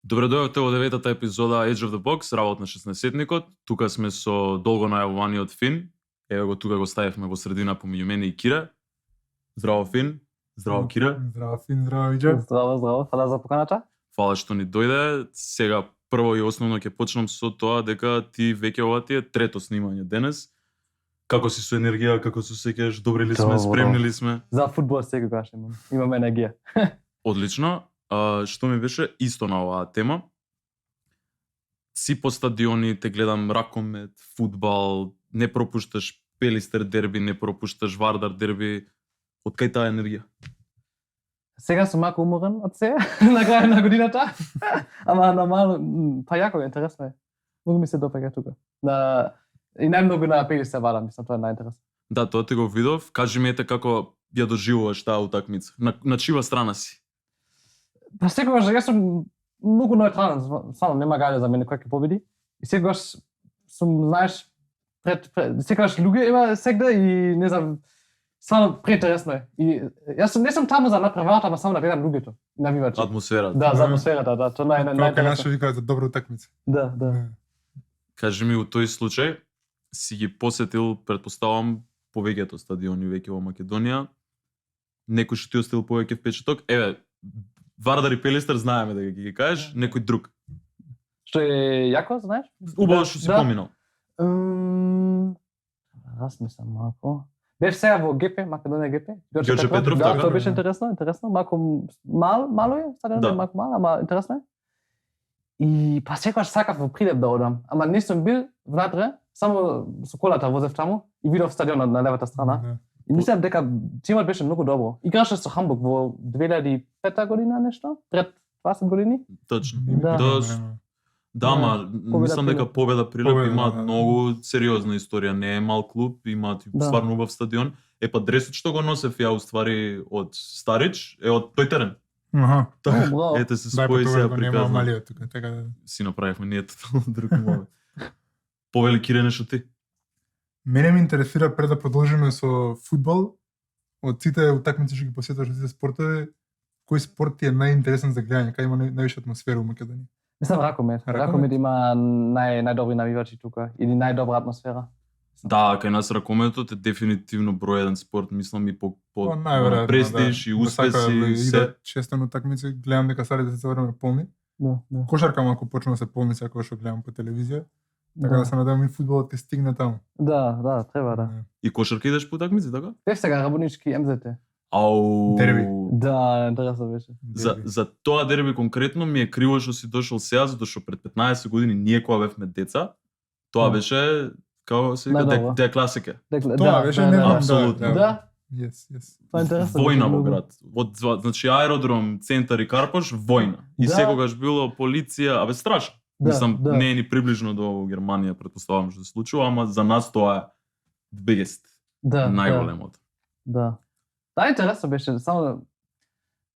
Добре дојдовте во 9-та епизода Edge of the Box, работ на 16-никот. Тука сме со долго најавуваниот Фин. Еве го тука го ставивме во средина помеѓу мене и Кира. Здраво Фин. Здраво Кира. Здраво Фин, здраво Иџа. Здраво. Фала за поканата. Фала што ни дојде. Сега прво и основно ќе почнам со тоа дека ти веќе ова ти е трето снимање денес. Како си со енергија, како се сеќаш, добри ли сме, спремни ли сме? За фудбал секогаш имам енергија. Одлично. Што ми беше исто на оваа тема. Си по стадиони, те гледам ракомет, фудбал, не пропушташ Пелистер дерби, не пропушташ Вардар дерби. Од кај таа енергија? Сега сум малку уморен од се, на крај на годината. Ама нормално, па јако е, интересно е. Многу ми се допаѓа тука. И најмногу на Пелистер Вардар, мислам, тоа е најинтересно. Да, тоа те го видов. Кажи ми ете како ја доживуваш таа утакмица. На чива страна си? Па секогаш јас сум многу неутрален, стварно нема гајле за мене кој ќе победи. И секогаш сум, знаеш, секогаш луѓе има сегде и не знам, стварно преинтересно е. И јас не сум таму за направата, ама само да гледам луѓето и навивачи. Атмосферата. Да, за атмосферата, да, тоа најинтересно. Како нашо викаат за добра утакмица. Да. Кажи ми, у тој случај си ги посетил, претпоставам, повеќето стадиони веќе во Македонија. Некој што ти оставил повеќе впечаток? Еве, Вардар и Пелистер знаеме да ги кажеш, некој друг. Што е јако, знаеш? Убаво што си поминал. Размислам малку. Бев сега во ГП, Македонија ГП. Ѓорче Петров, да, така? тоа беше интересно. Малку мало е, стадионот Да. е малку мал, ама интересно е. И па секогаш сакав во Прилеп да одам, ама не сум бил внатре, само со колата возев таму и видов стадионот на левата страна. Да. И мислам дека тимот беше многу добро. Играше со Хамбург во 2005 година нешто, пред 20 години. Точно. Да. Да, ама мислам дека Победа Прилеп Победа, имаат да. многу сериозна историја, не е мал клуб, имаат Да. стварно убав стадион. Е па дресот што го носев ја уствари од Старич, е од тој терен. Аха. Така, браво. ете се Дај спои па се тоа го нема приказна. малија тука, така да. Си направивме ние тотално друг момент. Повели Кире нешто ти? Мене ме интересира пред да продолжиме со фудбал, од сите утакмици што ги посетуваш, од сите спортови, кој спорт ти е најинтересен за гледање, кај има највише атмосфера во Македонија? Мислам ракомет. Ракомет има најдобри навивачи тука или најдобра атмосфера. Да, кај нас ракометот е дефинитивно број 1 спорт, мислам и по најверојатно, престиж и успеси, се. Често на утакмици гледам дека салите се време полни. Да. Кошарка малку почна да се полни како што гледам по телевизија. Така да се надевам и фудбалот ќе стигне таму. Да, треба да. И кошарка идеш по утакмици, така? Бев сега работнички МЗТ. Ау. Дерби. Да, интересно беше. За тоа дерби конкретно ми е криво што си дошол сега, затоа што пред 15 години ние кога бевме деца, тоа Да. беше како се вика Најдобро. де класика. Тоа беше не апсолутно. Да, Yes. тоа е интересно. Војна во Многу. град. Значи аеродром, центар и Карпош, војна. И Да. секогаш било полиција, абе страшно. Да, Мислам, да. не е ни приближно до Германија, претпоставам што се случува, ама за нас тоа е biggest, Да, најголемото. Да. Да, интересно беше, само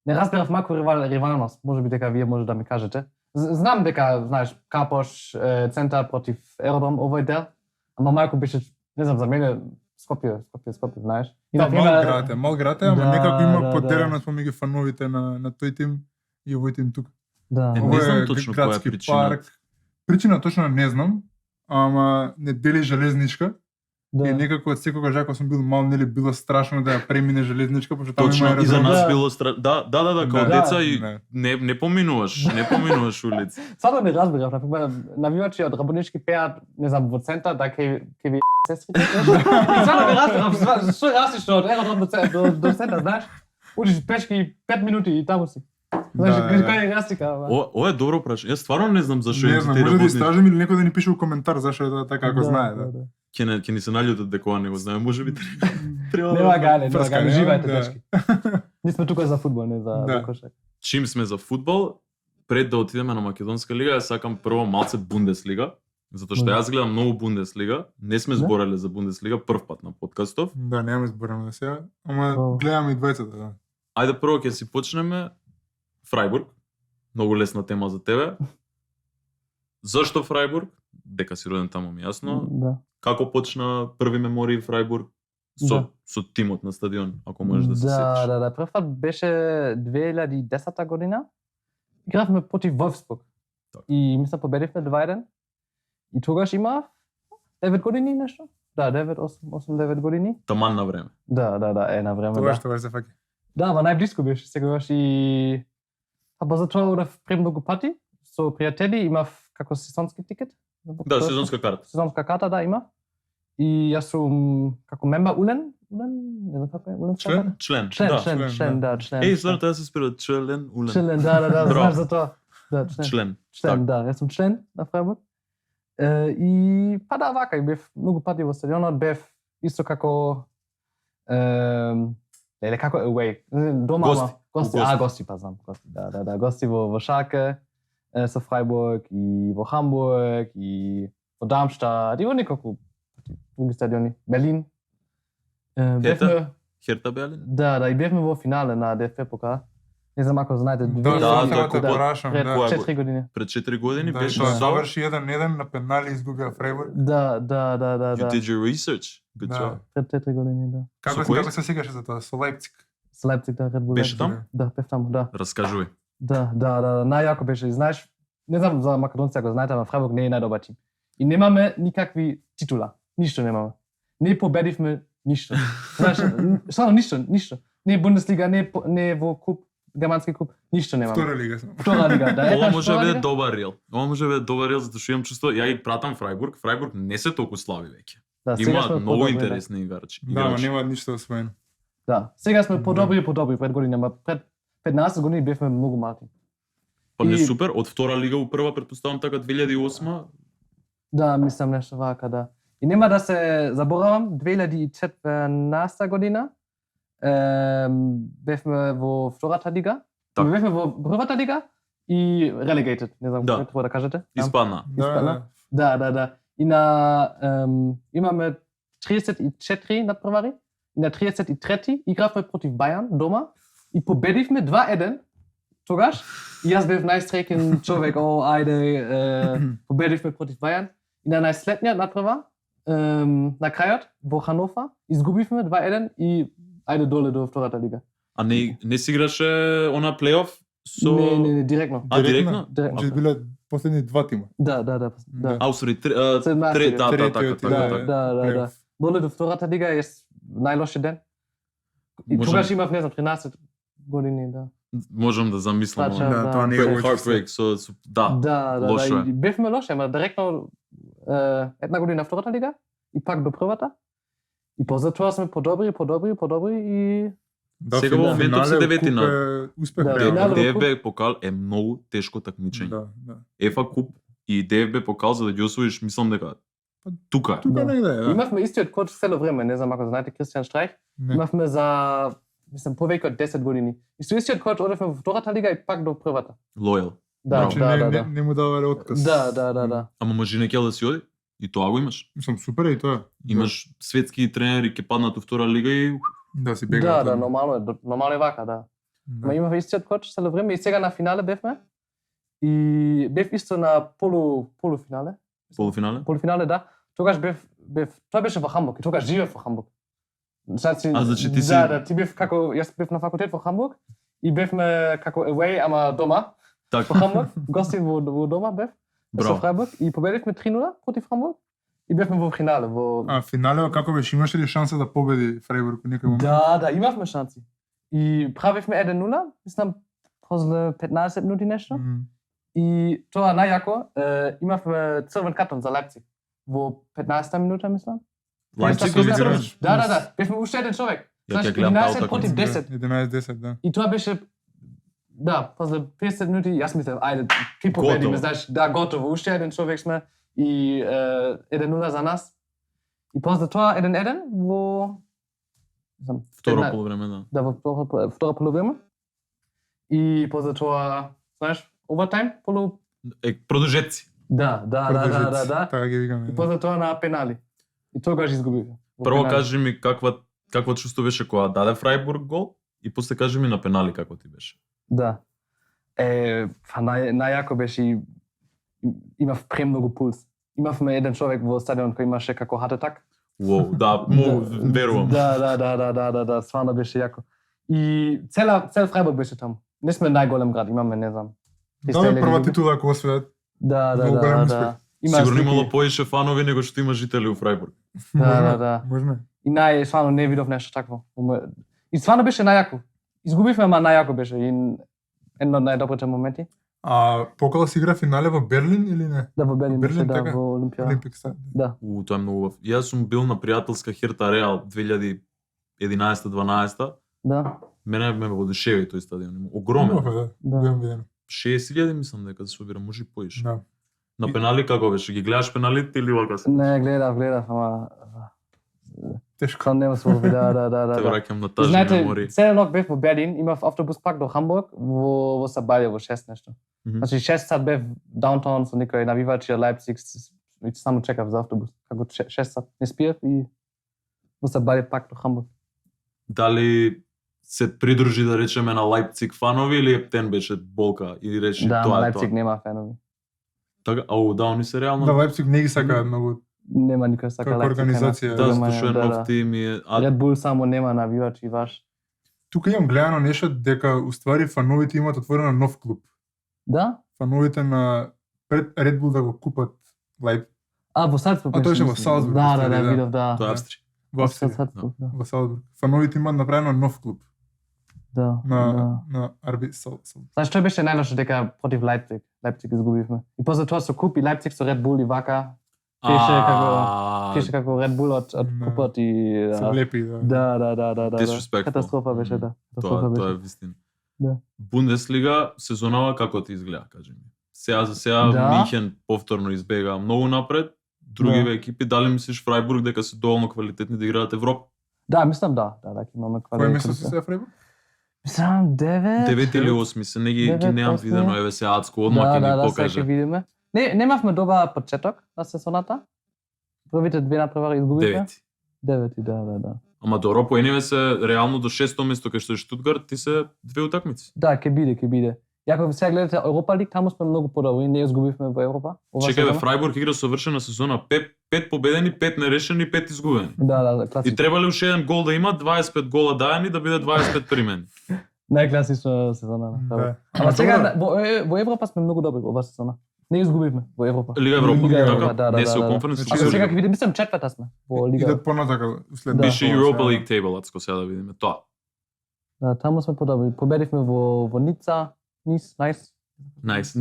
не разбирав малку ривалност, можеби дека вие може да ми кажете. Знам дека, знаеш, Карпош, центар против аеродром, овој дел, ама малку беше, не знам, за мене Скопје, знаеш. И Да, например, мал град е, ама Да, некако има да, подереност помеѓу фановите на тој тим и овој тим тука. да. Не Ово знам е точно која е градски причината. парк. Причина точно не знам, ама не дели железничка. И Да. некако од секогаш ако сум бил мал, нели било страшно да ја премине железничка, пошто таму Точно, има и за аеродром. нас Да. било да, као Да. деца и Да. не поминуваш улици. Само не разбирав, например, навивачи од работнички пеат, не знам, во центар, да ќе ви сестрите. Само не разбирав, што расиш од аеродром до центар, знаеш? Учиш пешки 5 минути и таму си. Знаеш, Да, кој е разлика? Ова е добро прашање. Јас стварно не знам зашо Не им знам, ти може да работници. истражим или некој да ни пише у коментар зашо е тоа така ако знае, да. Ќе ни се наљутат дека ова не го знае, можеби треба. Нема гале, Фрска, нема, живеете, да. дечки. Ние сме тука за фудбал, не за Да. кошак. Чим сме за фудбал, пред да отидеме на Македонска лига, ја сакам прво малце Бундеслига, затоа што јас гледам многу Бундеслига. Не сме Да. збореле за Бундеслига прв пат на подкастов. Да, немаме збораме за сега, ама О. гледаме и двајцата, да. Ајде прво ќе си почнеме Фрајбург. Многу лесна тема за тебе. Зашто Фрајбург? Дека си роден таму ми јасно. Да. Како почна први мемории Фрајбург со тимот на стадион, ако можеш да се сетиш? Да. Прв пат беше 2010 година. Игравме против Wolfsburg. Така. И мисля победивме 2-1. И тогаш има 9 години нешто? Да, 8-9 години. Таман на време. Да, на време, Тогаш да. тоа се фаќа. Да, ма најблиско беше секогаш и па затоа одев премногу пати со пријатели, имав како сезонски тикет. Да, сезонска карта. Сезонска карта, да, има. И јас сум како мемба Улен, не знам како е, Улен Член? Член. Член, Да. член. Еј, стварно тоа се спира член, улен. Член, да, Браво. знаеш за тоа. Да, член. Член. Член, да, јас сум член на Фрајбург. И па да, вака, и бев многу пати во стадионот, бев исто како леле како away. Дома, Гости. ама гости, гости, па знам, гости. Да, гости во Шалке со Фрајбург и во Хамбург и во Дармштад и во неколку други стадиони. Берлин. Херта Берлин? Да, и бевме во финале на ДФБ покал. Не знам ако знаете, Да, Да, тоа да, те прашам, пред да. 4 години. Пред 4 години Да, беше тоа со... заврши 1-1 на пенали изгубија Фрајбург. Да. You did your research. Good Да. job. Пред 4 години, да. Како Со кој? се сеќаш за тоа? Со Лајпциг. С Лајпциг, да, Red Bull. Беше Leipzig. таму? Да, бев таму, да. Раскажувај. Да, најјако беше. И знаеш, не знам за македонци ако знаете, ама Фрајбург не е најдобар тим. И немаме никакви титула. Ништо немаме. Не победивме ништо. Знаеш, само ништо. Не Бундеслига, не во куп, германски куп, ништо немаме. Втора лига сум. Втора лига, да. Ова може да биде добар рил. Ова може да биде добар рил затоа што имам чувство, ја ги пратам Фрајбург. Фрајбург не се толку слаби веќе. Да, сега Има сме многу подобри, интересни играчи. Да, ама нема ништо освоено. Да. Сега сме подобри пред години, ама пред 15 години бевме многу малки. Па не И- супер, од втора лига у прва претпоставам така 2008. Да, мислам нешто вака, да. И нема да се заборавам, 2014 година бевме во втората лига. Така. Бевме во првата лига и relegated, не знам Да. како треба да кажете. Испадна. Испана. Да. И на имаме 34 надпревари и на 33 игравме против Бајан дома и победивме 2-1 тогаш. И јас бев најсреќен човек, ајде, победивме против Бајан. И на најследниот надпревар, на крајот, во Ханофа, изгубивме 2-1 и ајде доле до втората лига. А не си играше она плейоф со... Не, директно. А, директно? Директно. Че биле последни два тима. Да. Аустри, Седмнадесети. така. Третиот, Да. Доле до втората лига е најлоши ден. И Можам- тогаш имав, не знам, 13 години, да. Можам да замислам. Тача, ова. Да, тоа не е Heartbreak, да. Да, лошо е. и бевме лоши, ама директно една година втората лига и пак до првата. И позатоа сме подобри и Да, Сега во моментов се девети на- успех. Да, реално. финале. DFB покал е многу тешко такмичење. Да. ЕФА куп и DFB покал за да ги освоиш, мислам дека тука е. Тука Да. негде, да. имавме истиот коч цело време, не знам ако знаете Кристијан Штрајх, Не. имавме за мислам повеќе од 10 години. И со истиот коч одевме во втората лига и пак до првата. Лојал. Да, Браво. Значи, не му давале отказ. Да. Ама може не ќе да си оди? И тоа го имаш. Мислам, супер е и тоа. Имаш светски тренери ќе паднат у втора лига и Да, си бега. Да, нормално е вака, да. Ма имав истиот коч цело време и сега на финале бевме. И бев исто на полуфинале. полуфинале. Полуфинале, да. Тогаш бев тоа беше во Хамбург и тогаш живеев во Хамбург. Значи, значи ти си- Да, ти бев како јас бев на факултет во Хамбург и бевме како away, ама дома во Така, Хамбург, гости во дома бев. Со браво. Фрајбург и победивме 3-0 против Хамбург и бевме во финале во А финалево како беше, имаше ли шанса да победи Фрајбург во некој момент? Да, имавме шанси. И правивме 1-0, мислам после 15 минути нешто. Мгм. И тоа најјако, имавме црвен картон за Лајпциг во 15-та минута, мислам. Лајпциг доби доби црвен. црвен. Да. Бевме уште еден човек. Ја Знаеш, ќе гледам таа 11 против утакмица. 10. 11-10, да. И тоа беше да, после 50 минути јас мислев, ајде, ки Готово. победиме, знаеш, да, готово, уште еден човек сме и 1-0 за нас. И после тоа 1-1 во не знам, Второ 15 полувреме, да. Да, во втора полувреме. И после тоа, знаеш, овертайм, Продолжетци. Да. Така ги викаме. И да. после тоа на пенали. И тогаш изгубивме. во Прво пенали. кажи ми какво чувство беше кога даде Фрајбург гол и после кажи ми на пенали како ти беше. Да. Па најјако беше и имав премногу пулс. Имавме еден човек во стадион кој имаше како heart attack. Воу, да, му верувам. Да, стварно беше јако. И цел Фрајбург беше таму. Не сме најголем град, имаме, не знам. Да, бе, прва титула ако освојат. Да, Многу голем успех. Сигурно слики. имало поише фанови него што има жители у Фрајбург. Да. Можно. И стварно не видов нешто такво. И стварно беше најако. Изгубивме, ама најако беше. И едно од најдобрите моменти. А покала си игра финале во Берлин или не? Да, во Берлин беше, да, така? во Олимпија. Олимпик стадион. Да. Тоа е многу убав. Јас сум бил на пријателска Херта Реал 2011-12. Да. Мене ме одушеви тој стадион. Огромен. Убав е, да. Да. Голем видено. 60.000 мислам дека се собира, може и поише. Да. На пенали како беше? Ги гледаш пеналите или вака се? Не, гледав, ама Тешко. кон нема се да. Те враќам на тажни Знаете, мемории. целен ног бев во Берлин, имав автобус пак до Хамбург во Сабаје во 6 нешто. Мгм. Значи 6 сат бев даунтаун со некој навивачи од Лајпциг и само чекав за автобус. Како 6 сат не спиев и во Сабаје пак до Хамбург. Дали се придружи да речеме на Лајпциг фанови или Ептен беше болка и речи Да, ама тоа е Лајпциг тоа. нема фенови. Така, да, они се реално Да, Лајпциг не ги сакаат многу. Нема никој сака Како Лајпциг. организација. да, Германија, што е да, нов да. тим и Red Bull само нема навивачи ваш. Тука имам гледано нешто дека уствари фановите имаат отворено нов клуб. Да? Фановите на пред Red Bull да го купат Лајп Во Салцбург. А, тоа беше беше, во мислам. Салцбург, Да, истина, да. видов, да. тоа е Да. Австрија. во Австрија, Салцбург, да. во Салцбург. Фановите имаат направено нов клуб Да. на RB Салцбург. Знаеш, тоа беше најлошо дека против Лајпциг. Лајпциг изгубивме. И после тоа со куп и Лајпциг со Red Bull и вака. Пише како Red Bull од Да. купот и Се лепи, да. Да. Disrespectful. Катастрофа беше, да. Катастрофа Тоа е беше. вистина. Да. Бундеслига сезонава како ти изгледа, кажи ми. Сега за сега Да. Минхен повторно избега многу напред. Другиве Да. екипи, дали мислиш Фрајбург дека се доволно квалитетни да играат Европа? Да, мислам да, дека имаме Кој квалитет. место се сега Фрейбург? Мислам 9. 9 или 8 се, не ги Девет, немам осми. видено, еве се Ацко одмак Да, ќе да, ни сега ќе покаже. видиме. Немавме добар почеток на сезоната. Првите две натпревари изгубивме. 9. 9, да. Ама добро, поениве се реално до 6-то место кај што е Штутгарт, ти се две утакмици. Да, ќе биде. Јако сега гледате Европа Лиг, таму сме многу подобри, не изгубивме во Европа. Чекај, бе, Фрајбург игра совршена сезона, 5 победени, 5 нерешени, 5 изгубени. Да, И класично. требале уште еден гол да има, 25 гола дајани да биде 25 примени. Најкласична сезона. Да. Ама сега добро. во Европа сме многу добри ова сезона. Не изгубивме во Европа. Лига Европа, Лига Европа, така? да, Не се у да. конференц Значи, Ама сега лига. ќе видиме, мислам четврта сме во Лига. Идат понатака услед. Да. Пише тоа, Europa сега. League table, ацко сега да видиме тоа. Да, таму сме подобри. Победивме во Ница, Nice. Најс,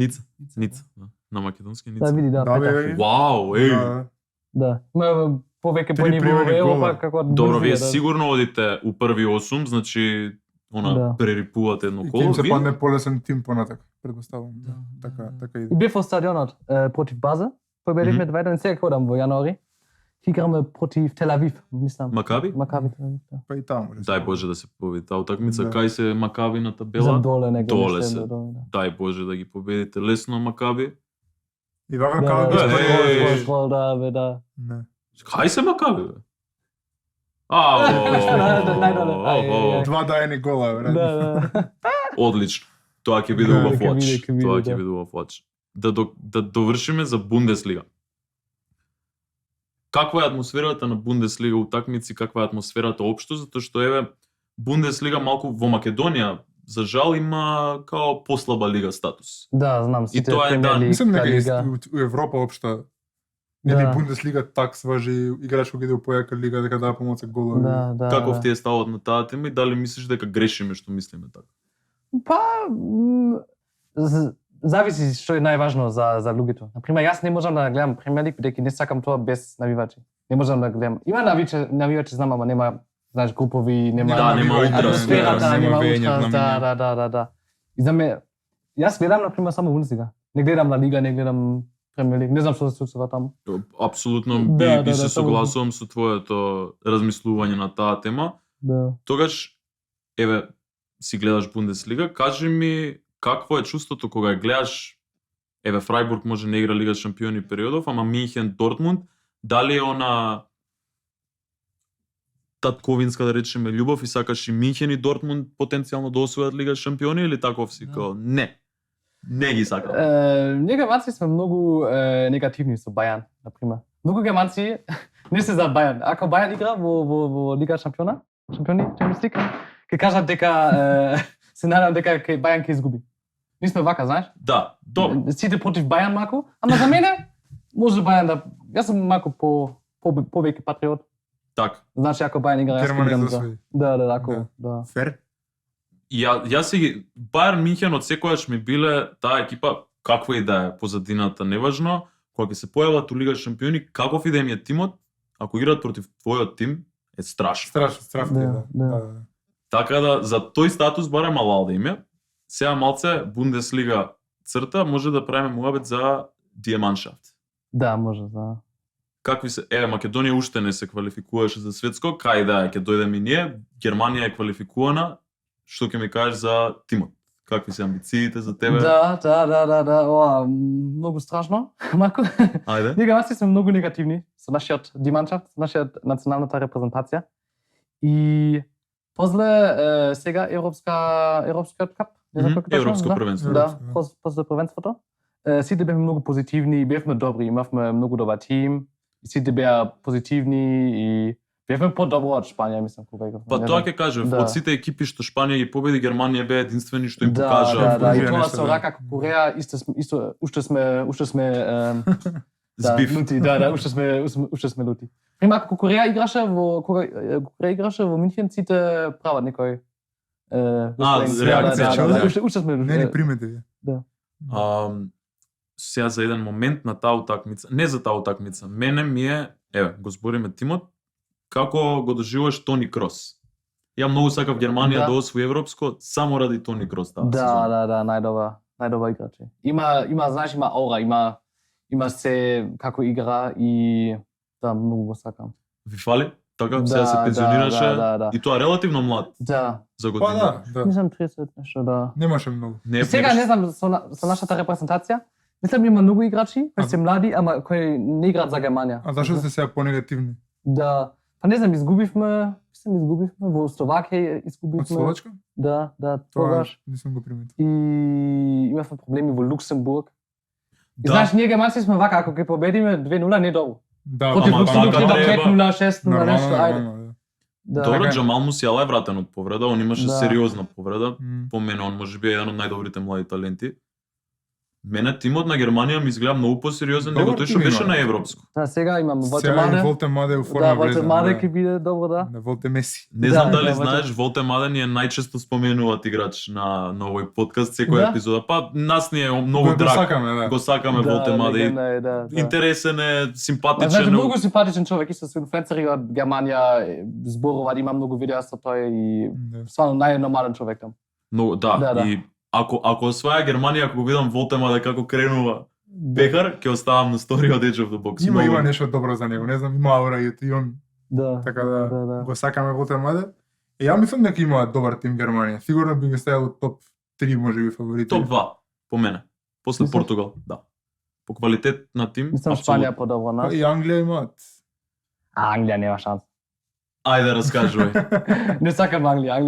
Ница, да. На македонски Да, Ница. види, да, Да, пета. бе, Вау, еј. Да. Да. Има повеќе Три поени во примени Европа гола. како од Добро, вие Бурзија, да. сигурно одите у први 8, значи она Да. прерипувате едно И коло. тим се Вие- падне полесен тим понатак, предпоставувам. Да. Така И иде. бев во стадионот против База. Победивме 2-1, сега ходам во јануари. Играме против Тел Авив, мислам. Макаби? Макаби Тел Авив, да. Па и таму може. Дај Боже да се победи таа утакмица. Да. Кај се Макаби на За табела? доле него. Доле нешто, се. да. Дај Боже да ги победите лесно Макаби. И вака Да, како да, ги Е, спаѓаш. да, бе, да. Не. Кај се Макаби, бе? Ау, Најдоле, ај. Два дајани гола, бре. Да. Одлично. Тоа ќе биде Да, убав ќе watch. биде, ќе биде, Тоа да. ќе биде убав watch. Да довршиме за Бундеслига. Каква е атмосферата на Бундеслига утакмици, каква е атмосферата општо, затоа што еве Бундеслига малку во Македонија за жал има као послаба лига статус. Да, знам, сите тоа е, Премиер да, Лиг, Мислам дека и Лига. у Европа општо нели Да. Бундеслига таксважи играч кога иде у појака лига дека дава помоца голови. Да. Каков ти е ставот на таа тема и дали мислиш дека грешиме што мислиме така? Па, зависи што е најважно за луѓето. Например, јас не можам да гледам Премиер Лиг бидејќи не сакам тоа без навивачи. Не можам да гледам. Има навивачи знам, ама нема, знаеш, групови, нема Да, нема утрас, атмосферата, да, нема вења, утрас, да. И за ме, јас гледам например само Бундеслига. Не гледам на Лига, не гледам Премиер Лиг. Не знам што се случува таму. Апсолутно Да, би да, се да, согласувам со твоето размислување на таа тема. Да. Тогаш, еве, си гледаш Бундеслига, кажи ми какво е чувството кога ја гледаш, еве, Фрајбург може не игра Лига шампиони периодов, ама Минхен, Дортмунд, дали е она татковинска, да речеме, љубов и сакаш и Минхен и Дортмунд потенцијално да освојат Лига шампиони или таков си, Да. као, не ги сакам. Ние германци сме многу негативни со Бајан, например. Многу германци не се за Бајан. Ако Бајан игра во Лига шампиони, Champions League, ќе кажат дека се надам дека Бајан ќе изгуби. Ние сме вака, знаеш? Да, добро. Сите против Бајан малку, ама за мене може Бајан да... Јас сум малку повеќе патриот. Така. Значи ако Бајан игра, јас ќе Германија бидам за за. свој. Да, ако, да. Фер? Јас си Бајерн Минхен од секогаш ми биле таа екипа каква и да е позадината неважно, кога ќе се појават у Лига шампиони, каков и да им е тимот, ако играат против твојот тим, е страшно. Страшно, Да, да. Така да за тој статус барем алал да име. Сега малце Бундеслига црта може да правиме муабет за Die Mannschaft. Да, може, да. Какви се Македонија уште не се квалификуваше за светско, кај да е ќе дојдеме и ние, Германија е квалификувана. Што ќе ми кажеш за тимот? Какви се амбициите за тебе? Да. Ова, многу страшно, малку. Ајде. Ние германци сме многу негативни со нашиот Die Mannschaft, со нашиот националната репрезентација. И после сега европскиот кап, не знам како точно, Европско да? првенство. Да, после првенството. Сите бевме многу позитивни, бевме добри, имавме многу добар тим, сите беа позитивни и бевме подобро од Шпанија, мислам, кога игравме. Па тоа ќе кажев, Да. од сите екипи што Шпанија ги победи, Германија беа единствени што им Да, покажа. да, и Покажа тоа нешто, со да. рака како Кореја, исто уште сме да, Збив. лути, да, уште сме лути. Прима како Кореја играше кога Кореја играше во Минхен, сите прават некој реакција, да. Уште сме Не ни примете ви. Сега за еден момент на таа утакмица, не за таа утакмица, мене ми е, го збориме тимот, како го доживуваш Тони Крос. Ја многу сакав Германија Да. да освои европско само ради Тони Крос таа сезона. Да, најдобар играч. Има, знаеш, има аура, има се како игра и да, многу го сакам. Ви фали? Така, Да, сега се пензионираше да. и тоа релативно млад Да, за Па години. да. мислам 30 нешто, да. Немаше многу. Не, И сега не знам со нашата репрезентација, мислам има многу играчи кои се млади, ама кои не играат за Германија. А зашто сте сега понегативни? Да. Па не знам, изгубивме во Словакија Од изгубивме. Словачка? Да, Тоа тогаш. нисам го приметил. И имавме проблеми во Луксембург. И Да. знаеш, ние германци сме вака, ако ќе победиме 2-0 не добро. Да, Против ама Луксембург така треба треба. 5-0, 6-0, нормално, нешто, ајде. нормално, да. Да. Добро, Така е. Джамал Мусијала е вратен од повреда, он имаше Да. сериозна повреда. М. По мене он можеби е еден од најдобрите млади таленти. Мене тимот на Германија ми изгледа многу посериозен него Добар тој што тим беше има. на европско. Да, сега имам Сега Волтемаде. и Волте Маде у Да, форма влезе. Волтемаде ќе биде добро, да. На Волте Меси. Не знам Да, дали да, знаеш, Волте Маден е најчесто споменуват играч на овој подкаст секоја Да. епизода. Па нас ни е многу Го драг. сакаме, да. Го сакаме Волте Маде. легенда е, да. Интересен е, Значи, симпатичен. многу симпатичен човек, исто со инфлуенцери од Германија, зборува, има многу видеа со тој и Да. стварно најнормален човек там. Но да, Да. и ако осваја Германија, ако го видам Волте Маде како кренува Бехар, ќе оставам на story од Edge of the Box. Има Многу. нешто добро за него, не знам, има аура и он, Да. така да, Да. го сакаме Волте Маде. Ја мислам дека има добар тим Германија. Сигурно би ги ставил топ 3 можеби фаворити. Топ 2 по мене. После Мислиш? Португал, да. По квалитет на тим, Мислам апсолутно. Шпанија подобро Па нас. и Англија имаат. А Англија нема шанс. Ајде раскажувај. Не сакам Англија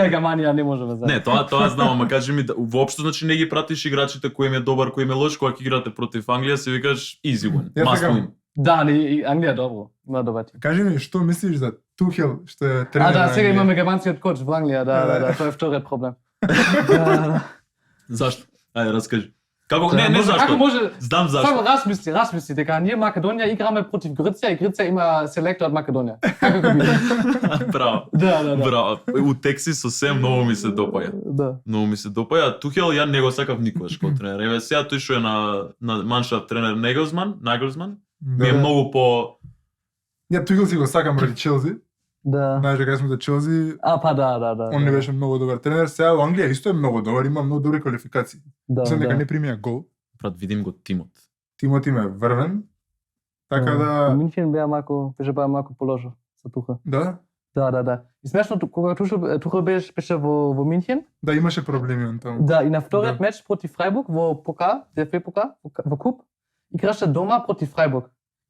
и Германија не можеме заедно. Не, тоа знам, ама кажи ми, воопшто значи не ги пратиш играчите кој им е добар, кој им е лош, кога ќе играте против Англија, се викаш easy win. Јас Must сакам. win. Да, и Англија е добро. Има добар тим. Кажи ми, што мислиш за Тухел, што е тренер А да, на сега Англија? имаме германскиот коч во Англија, да, тоа е вториот проблем. Да. Зашто? Ајде раскажи. Како Да, не може- зашто. Како може Знам зашто. Само размисли дека ние Македонија играме против Грција и Грција има селектор од Македонија. Како го биде? Браво. Да. Браво. У Тексис сосем многу ми се допаѓа. Да. Многу ми се допаѓа. Тухел ја не го сакав никогаш како тренер. Еве сега тој што е на Маншафт тренер Нагелсман, ми е Да. многу по Ја Тухел си го сакам ради Челси. Да. Знаеш дека сме за Челси, А, па да. он не беше многу добар тренер. Сега во Англија исто е многу добар, има многу добри квалификации. Да, Мислам дека да. не примија гол. брат, видим го тимот. Тимот им е врвен. Така да, Минхен беше малку полошо со Тухел. да, Да. И смешно кога Тухел беше во Минхен, да имаше проблеми он таму. да, и на вториот Да. меч против Фрајбург во Покал, ДФБ Покал, во куп, играше дома против Фрајбург.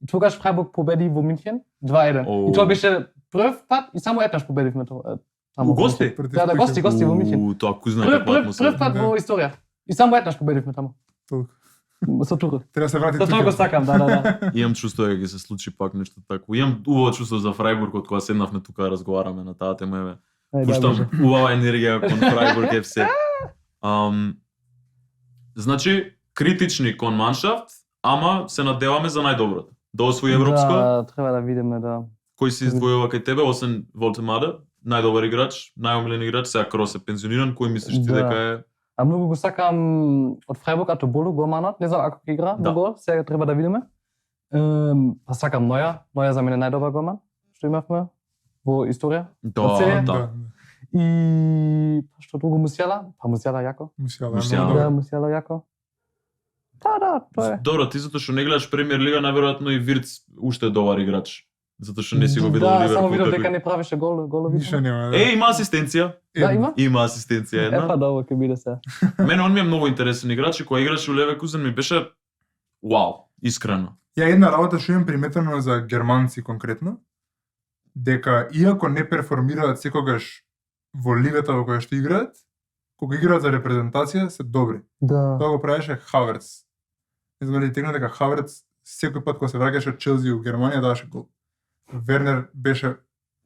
И тогаш Фрајбург победи во Минхен 2-1. Оу. И тоа беше прв пат и само еднаш победивме тоа. таму У во гости? Минхен. Против Да, Тухел. гости во Минхен. Тоа кузна Прв каква атмосфера. пат Да. во историја. И само еднаш победивме таму. Толку. Со Тухел. Треба да се врати Тоа Тухел. го сакам, да. Имам чувство дека ќе се случи пак нешто такво. Имам убаво чувство за Фрајбург од кога седнавме тука да разговараме на таа тема, еве. Ај, да, Пуштам може. убава енергија кон Фрајбург FC. Значи, критични кон Маншафт, ама се надеваме за најдоброто. Да освои европско. Да, треба да видиме, да. Кој се издвојува кај тебе, освен Волтемада, најдобар играч, најомилен играч, сега Крос е пензиониран, кој мислиш ти Да. дека е? А многу го сакам од Фрајбург Атоболу, голманот, не знам ако ќе игра Да. во гол, сега треба да видиме. Па сакам Ноја за мене најдобар голман што имавме во историја. Да, Оце е? да. И што друго Мусијала? Па Мусијала јако. Мусијала. Да, Мусијала јако. Да, тоа е. Добро, ти затоа што не гледаш Премиер лига, најверојатно и Вирц уште е добар играч. Затоа што не си го видел Да, Ливерпул. само видов како- дека не правеше голови. Ништо нема. да. Има асистенција. Да, има? Има асистенција една. Па добро, ќе биде се. Мене он ми е многу интересен играч и кога играше у Левекузен ми беше вау, искрено. Ја една работа што имам приметено за германци конкретно, дека иако не перформираат секогаш во лигата во која што играат, кога играат за репрезентација се добри. Да. Тоа го правеше Хаверц. Не знам дали тегна дека Хаверц секој пат кога се враќаше од Челси у Германија даваше гол. Вернер беше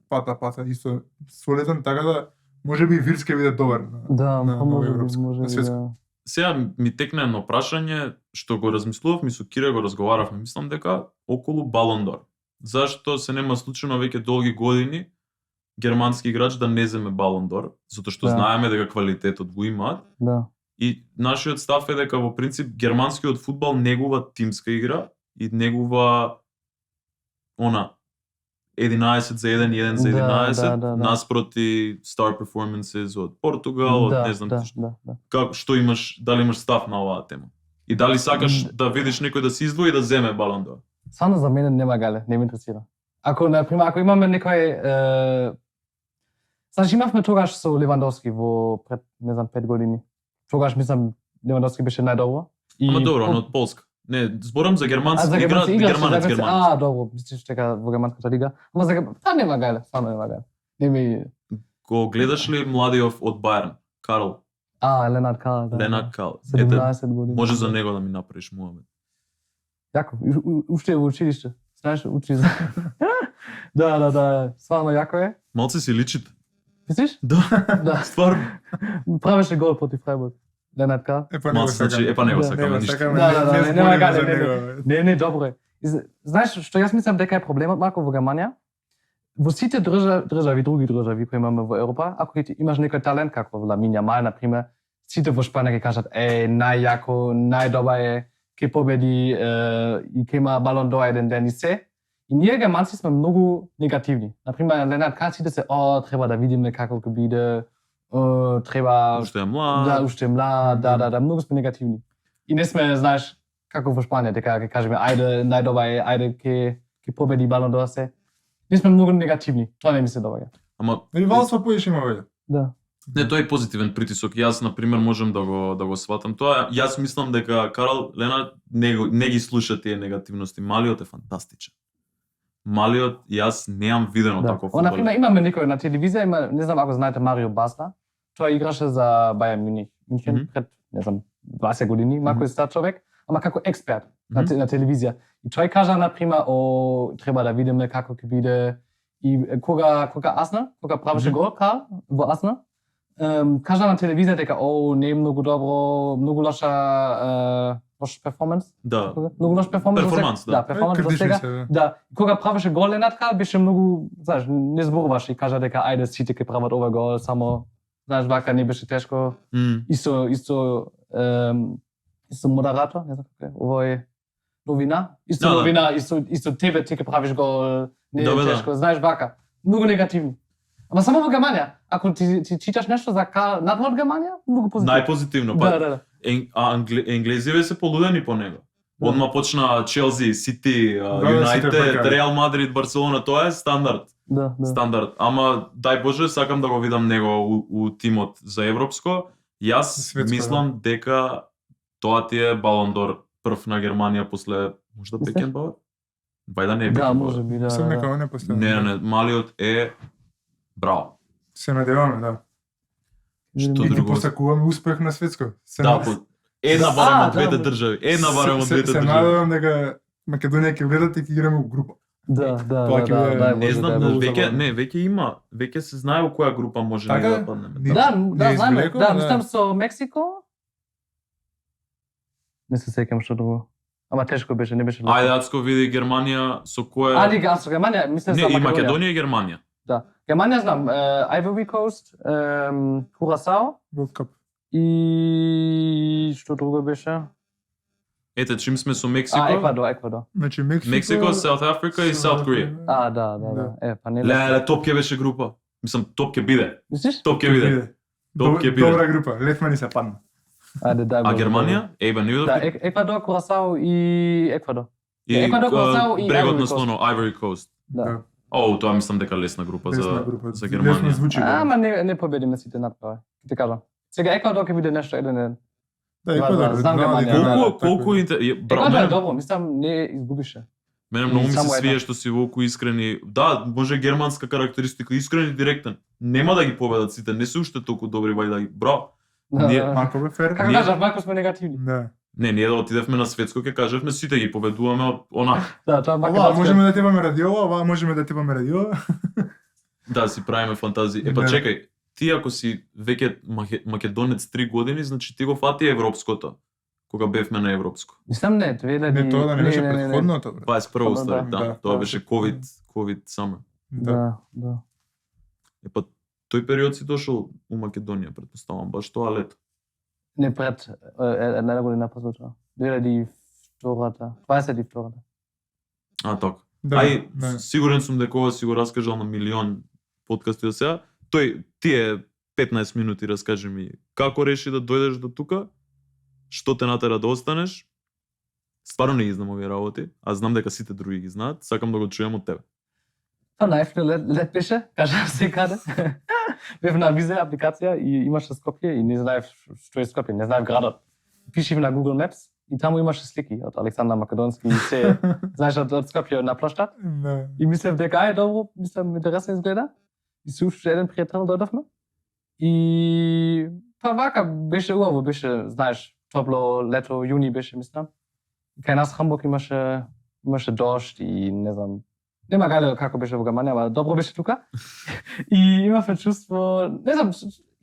пата исто солиден, така да можеби и Вирц ќе биде добар. Да, на па може европско, би, може на би, светско. да. Сега ми текне едно прашање што го размислував, ми со Кира го разговаравме, мислам дека околу Балон д'Ор. Зашто се нема случајно веќе долги години германски играч да не земе Балон д'Ор, затоа што Да. знаеме дека квалитетот го имаат. Да. И нашиот став е дека во принцип германскиот фудбал негува тимска игра и негува она 11 за 1, 1 за 11, да. наспроти star performances од Португал, од не знам да, што. да. Како што имаш, дали имаш став на оваа тема? И дали сакаш да видиш некој да се издвои и да земе Балон д'Ор? Стварно за мене нема гале, не ме интересира. Ако на пример, ако имаме некој значи имавме тогаш со Левандовски во пред не знам 5 години. Тогаш мислам Левандовски беше најдобро. Ама добро, но од Полска. Не, зборам за германски, играат германец. добро, мислиш дека во германската лига. Ама за нема гале, стварно нема гале. Не ми Го гледаш ли младиот од Бајерн, Карл, Ленард Карл, да. Ленард Карл? Ете, 17 години. може за него да ми направиш муабет. Јако, уште е во училиште. Знаеш, учи за... да, стварно јако е. Малце си личите. Мислиш? Да, Да. стварно. Правеше гол против Фрајбург. Ленард Карл. Епа Малце, значи, епа не го Да. сакаме ништо. Да, нема гале, Не, добро е. Знаеш што јас мислам дека е проблемот малку во Германија? Во сите држави, други држави кои имаме во Европа, ако ти имаш некој талент како Ламин Јамал на пример, сите во Шпанија ќе кажат најјако, најдобар е, ќе победи и ќе има Балон д'Ор еден ден и се. И ние германци сме многу негативни. На пример Ленард Карл сите се треба да видиме како ќе биде, треба Уште е млад. да, уште е млад, да, многу сме негативни. И не сме, знаеш, како во Шпанија, дека ќе кажеме, ајде, најдобар е, ајде, ќе победи Балон д'Ор се. Ние сме многу негативни, тоа не ми се доаѓа. Ама Ривалство поиш има веќе. Да. не, тоа е позитивен притисок. Јас на пример можам да го сватам тоа. Јас мислам дека Карл Ленард не ги слуша тие негативности. Малиот е фантастичен. Малиот јас неам видено Да. таков На фудбалер. пример, имаме некој на телевизија, не знам ако знаете Марио Басна, тој играше за Бајерн Мюнхен Мгм. пред, не знам, 20 години, малку е стар човек, ама како експерт на Мгм. на телевизија. И тој кажа на пример, треба да видиме како ќе биде и кога Арсенал, кога правеше Мгм. гол Карл во Арсенал, кажа на телевизија дека не е многу добро, многу лош перформанс. Да. Многу лош перформанс. Перформанс, да. перформанс за сега. Да, кога правеше гол Ленард Карл беше многу, знаеш, не зборуваше и кажа дека ајде сите ќе прават овој гол, само знаеш вака не беше тешко. Исто модератор, не знам како е, овој новина, Да, да. новина, исто тебе ти ќе правиш гол, не е Да. тешко, знаеш вака. Многу негативни. Ама само во Германија, ако ти читаш нешто за Карл надвор Германија, многу позитивно. Најпозитивно, па. Да. Енглезиве се полудени по него. Да. Одма почна Челси, Сити, сите Юнајтед, брака. Реал Мадрид, Барселона, тоа е стандард. Да. Стандард. Ама дај Боже, сакам да го видам него у тимот за европско. Јас Светско, мислам дека тоа ти е Балон д'Ор прв на Германија после можда Мислиш? Бекенбауер? Вајда не е Да, Бекенбауер. може би, да. Сум да. нека не поставам. Не, малиот е браво. Се надеваме, да. Што И ти друго? посакуваме успех на светско. Се Да, над- една А, барем од да, двете да. држави. Една барем од двете се држави. надевам дека Македонија ќе гледат и ќе играме у група. Да, Тоа ќе биде- Не знам, да, веќе има, веќе се знае у која група може Така ние е? да паднеме. Ни- Да, не знаеме. извлеко, Да, да. мислам со Мексико. Не се сеќам што друго. Ама тешко беше, не беше. Ајде, Ацко види Германија со која... А, лига, со Германија, мислам Не, за и Македонија. Македонија и Германија. Да. Германија знам, Ivory Coast, Курасао World Cup. и што друго беше? Ете, чим сме со Мексико, Еквадор. Значи Мексико, South Africa и South Korea. Да. Па не. Леле, топ ќе беше група. Мислам, топ ќе биде. Мислиш? Топ ќе биде. Топ ќе биде. Добра група, Летмани се падна. Ајде, дај. А Германија? Еба, не Да, видов. Еквадор, Курасао и Еквадор. И Еквадор, Курасао и брегот Ivory на Coast. слоно, Ivory Coast. Да. О, тоа мислам дека лесна група Лесна за група. за Лесно Германија. звучи. Ама не победиме сите над тоа. Ти кажам. Сега Еквадор ќе биде нешто еден. Да, Еквадор. знам Германија, Колку така колку браво, Еквадор е мене, добро, мислам не изгубише. мене многу ми се Само свие една. што си волку искрени. Да, може германска карактеристика, искрен и директен. Нема да ги победат сите, не се уште толку добри вај да ги. Браво. Ние- Мако бе фер. Како Ние- кажав, мако сме негативни. Да. Не, ние да отидевме на светско, ќе кажевме сите ги победуваме од она. Да, тоа мако. Ова можеме да тепаме ради ова, ова можеме да тепаме ради ова. Да, си правиме фантазии. Епа Да. чекај, ти ако си веќе македонец 3 години, значи ти го фати европското. Кога бевме на европско. Мислам не, 2000. Не, тоа да не беше предходното, бре. 21 Да, стави, да. да. Тоа беше ковид само. Да. Да. Епа тој период си дошол у Македонија, претпоставам, баш тоа лето. Не пред една година после тоа. 2002-та, 22-та. А, така. Да, Ај, да. сигурен сум дека ова си го раскажал на милион подкасти до сега. Тие 15 минути раскажи ми како реши да дојдеш до тука, што те натера да останеш. Стварно не ги знам овие работи, а знам дека сите други ги знаат, сакам да го чујам од тебе. Тоа најфно лет беше, кажам секаде. Бев на виза апликација и имаше Скопје и не знаев што е Скопје, не знаев градот. Пишив на Google Maps и таму имаше слики од Александар Македонски и се, знаеш, од Скопје на площад. Да. И мислев дека ај добро, мислам интересно изгледа. И се уште еден пријател дојдовме. И па вака беше убаво, беше, знаеш, топло лето, јуни беше, мислам. Кај нас Хамбург имаше дожд и не знам, нема гајле како беше во Германија, ама добро беше тука. И имавме чувство, не знам,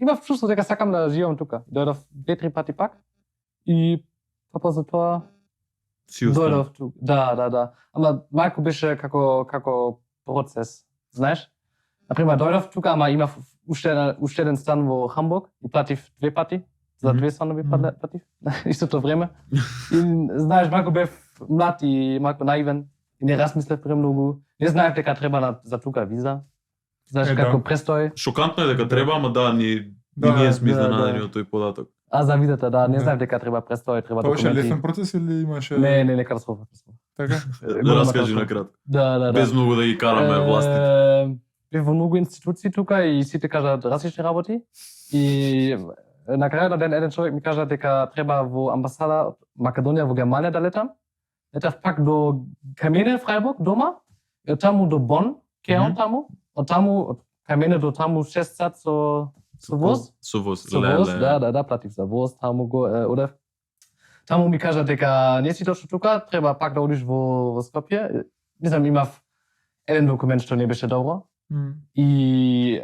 имав чувство дека сакам да живеам тука. Дојдов 2-3 пати пак и па после тоа Си остана. дојдов тука. Да. Ама малку беше како процес, знаеш? Например, дојдов тука, ама имав уште еден стан во Хамбург и платив 2 пати. За 2 станови платив. Истото време. И знаеш, малку бев млад и малку наивен. И не размислев премногу. Не знаев дека треба за тука виза. Знаеш Да. како престој. Шокантно е дека треба, ама да, ние сме да, изненадени да. од тој податок. А за визата, да, не Да. знаев дека треба престој, треба Тоа беше документи. лесен процес или имаше... Не, катастрофа. Така? Да раскажи на кратко. Да. Без многу да ги караме властите. Бев во многу институции тука и сите кажат различни работи. И на крајот на ден еден човек ми кажа дека треба во амбасада од Македонија во Германија да летам. Летав пак до Камене, Фрајбург, дома. И од таму до Бон, Кеон таму. Од таму, од Камене до таму 6 сат со воз. Со воз, Со воз, леле. да, платив за воз, таму го одев. Таму ми кажа дека не си точно тука, треба пак да одиш во Скопје. Мислам, имав еден документ што не беше добро. И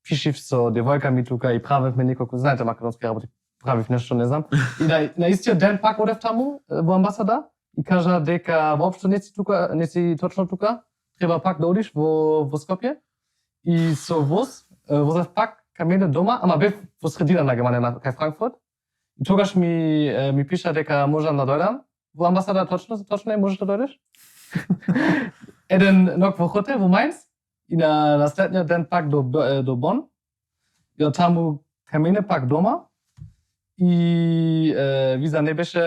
пишив со девојка ми тука и правевме неколку, знаете, македонски работи, правив нешто, не знам. И на истиот ден пак одев таму во амбасада и кажа дека воопшто не си тука, не си точно тука, треба пак да одиш во Скопје. И со воз, возев пак кај мене дома, ама бев во средина на Германија, кај Франкфурт. И тогаш ми пиша дека можам да дојдам во амбасада, точно е, можеш да дојдеш. Еден ног во хотел во Мајнц и на следниот ден пак до Бон. И од таму кај мене пак дома. И виза не беше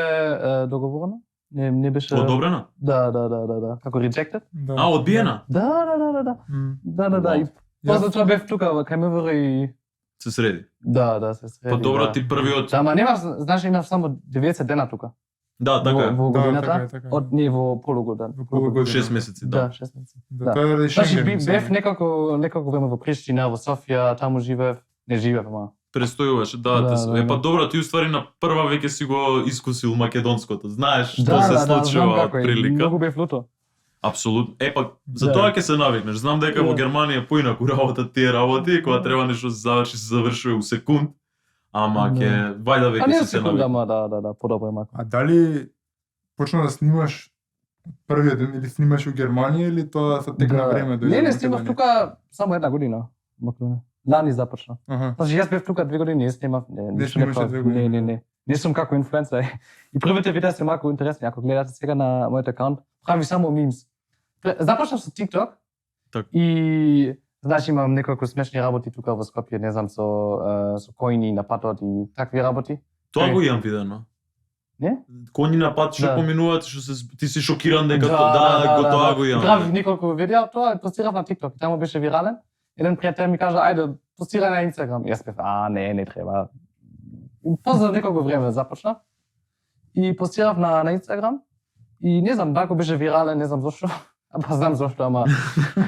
договорена. Не беше... Одобрена? Да. Како rejected. А, одбиена? Да. И после тоа бев тука кај МВР и... Се среди. Да, се среди. Па добро, да. ти првиот... Да, ама немав, знаеш, имав само 90 дена тука. Да, така е. Во годината, така е. од не во полугоден. Во полугодина. 6 месеци, Да, да. 6 месеци. Да, тоа е ради Значи Шенген. бев неколку време во Приштина, во Софија, таму живеев, не живеев, ама. Престојуваше, да. Да. Епа добро, ти уствари на прва веќе си го искусил македонското. Знаеш што Да, се знам случува од како е, прилика. Многу бев луто. Апсолутно. Епа, за Да. тоа ќе се навикнеш. Знам дека во Да. Германија поинаку работат тие работи, кога треба нешто да се заврши, се завршува у секунд. ама ќе вајда А веќе не се секунда, навика. ама да, подобро е малку. А дали почна да снимаш првиот ден или снимаш у Германија или тоа се тек на време дојде? Не, снимав тука само една година. Македонија. Лани започна. Аха. Значи јас бев тука 2 години, не снимав, Не снимаше 2 години. Не. Не сум како инфлуенсер. И првите видеа се малку интересни, ако гледате сега на мојот акаунт, прави само мимс. Започнав со TikTok. Так. И значи имам неколку смешни работи тука во Скопје, не знам со којни на патот и такви работи. Тоа го имам видено. Не? Коњи на пат што Да. поминуваат, што ти си шокиран дека тоа го имам. Правив неколку видеа, тоа постирав на TikTok, таму беше вирален. Еден пријател ми кажа, ајде, постирај на Инстаграм. Јас бев, не треба. Поза неколку време започнав и постирав на Инстаграм и не знам, дако беше вирален, не знам зошто. Знам зошто, ама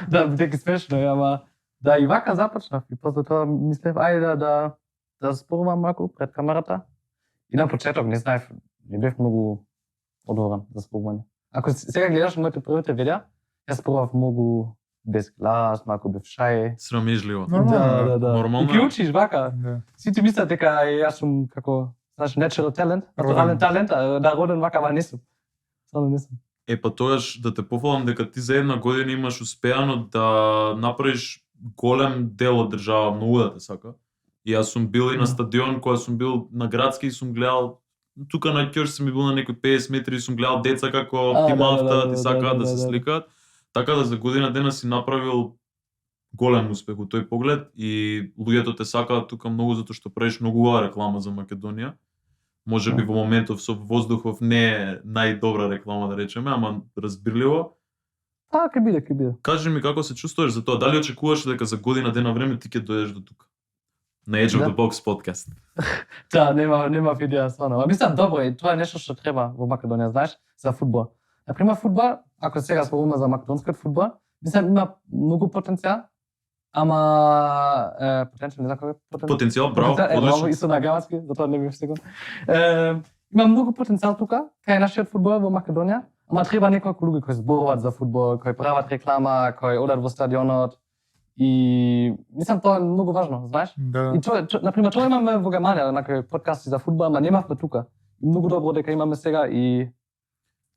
да дека смешно е, ама да и вака започнав и после тоа мислев ајде да зборувам малку пред камерата. И на почеток не знаев, не бев многу одворен за зборување. Ако сега гледаш моите првите видеа, јас зборував многу без глас, малку бев шај. Срамежливо. Нормално. Да. Нормално. И ги учиш вака. Да. Сите мислат дека јас сум како, знаеш, natural talent, натурален талент, да роден вака, ама не сум. Стварно не сум. Па тогаш да те пофалам дека ти за една година имаш успеано да направиш голем дел од држава, многу да те сака. И јас сум бил и на стадион, кога сум бил на градски и сум гледал тука на Ќорш сум бил на некои 50 метри и сум гледал деца како ти мафта, ти сакаат да се сликаат. Така да за година дена си направил голем успех у тој поглед и луѓето те сакаат тука многу затоа што правиш многу убава реклама за Македонија. Може би во моментов со воздухов не е најдобра реклама да речеме, ама разбирливо. Ќе биде. Кажи ми како се чувствуваш за тоа, дали очекуваш дека за година дена време ти ќе дојдеш до тука? На Edge of the Box подкаст. Да, нема идеја стварно. А мислам добро и тоа е нешто што треба во Македонија, знаеш, за фудбал. Например, фудбал, ако сега зборуваме за македонскиот фудбал, мислам има многу потенцијал, ама потенцијал, не знам како е Потенцијал, браво, одлично. Исто на германски, затоа не бев сигурен. Има многу потенцијал тука, кај нашиот фудбал во Македонија, ама треба неколку луѓе кои зборуваат за фудбал, кои прават реклама, кои одат во стадионот. И мислам тоа е многу важно, знаеш? Да. И тоа, например, тоа имаме во Германија, некои подкасти за фудбал, ама немавме тука. Многу добро дека имаме сега и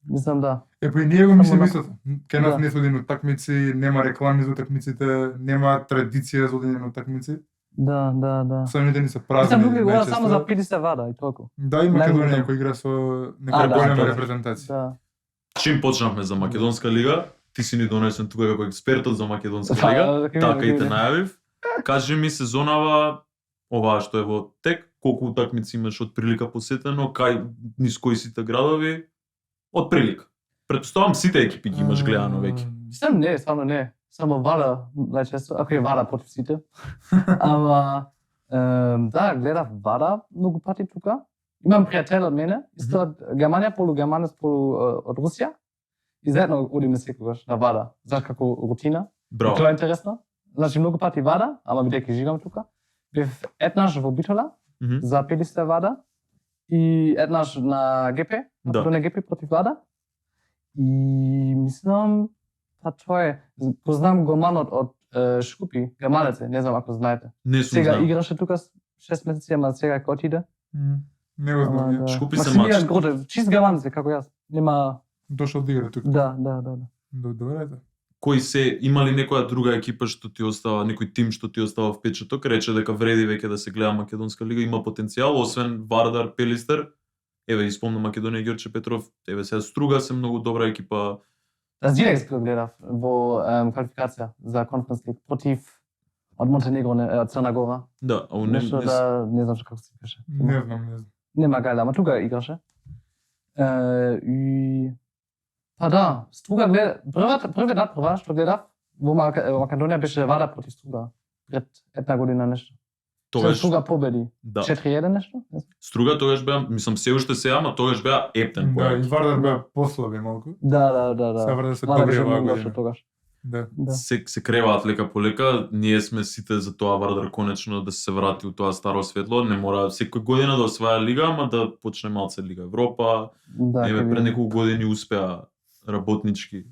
мислам да. Па и ние го мислиме Само истото. Кај нас не се одени утакмици, нема реклами за утакмиците, нема традиција за одење на утакмици. Да. Самите ни се празни. Мислам, луѓе говорат најчесто. само за 50 вада и толку. Да, и Македонија Најголем. кој игра со некоја Да, голема тоа. репрезентација. Да. Чим почнавме за Македонска лига, ти си ни донесен тука како експертот за Македонска Па, лига, ќе така биде, и те ќе биде. најавив. Кажи ми сезонава, оваа што е во тек, колку утакмици имаш од прилика посетено, кај низ кои сите градови, од прилика. Претпоставам сите екипи ги имаш гледано веќе. Мислам не, стварно не. Само Вада, најчесто, ако е Вада против сите. Ама, да, гледав Вада многу пати тука. Имам пријател од мене, исто од Германија, полугерманец, полу од Русија. И заедно одиме секогаш на Вада. Знаеш како рутина. Браво. Тоа е интересно. Значи многу пати Вада, ама бидејќи живеам тука. Бев еднаш во Битола Мгм. за 50 Вада и еднаш на ГП, Да. на ГП против Вада. И мислам, тоа е. Го знам голманот од Шкупи, германец е, не знам ако знаете. Не сум Сега знал. играше тука 6 месеци, ама сега ќе отиде. Не го знам. ја. Шкупи се Максимилијан мач. Гротев, чист германец е како јас. Нема, Дошол да игра тука. да. Добре, да. Кои се, има ли некоја друга екипа што ти остава, некој тим што ти остава впечаток, рече дека вреди веќе да се гледа Македонска лига, има потенцијал, освен Вардар, Пелистер, еве и спомна Македонија, Ѓорче Петров, еве се Струга се многу добра екипа. Директ го гледав во квалификација за Конференц лиг против од Монтенегро, од Црна Гора. Да, а Нешто да, не знам како се пише. Не знам. Нема гајда, ама тука играше. И па да, Струга гледа, првиот што гледав во Македонија беше Вада против Струга пред една година нешто. Тогаш Струга победи. да. 4-1 нешто? Струга тогаш беа, мислам се уште се, ама тогаш беа ептен Да, и појаки. Вардар беа послаби малку. Да. Сега Вардар се Вада добри беше оваа многу лошо година. тогаш. Да. Да. Се креваат лека по лека, ние сме сите за тоа Вардар конечно да се врати у тоа старо светло, не мора секој година да осваја лига, ама да почне малце Лига Европа. Да, Еве ќе пред видиме. неколку години успеа работнички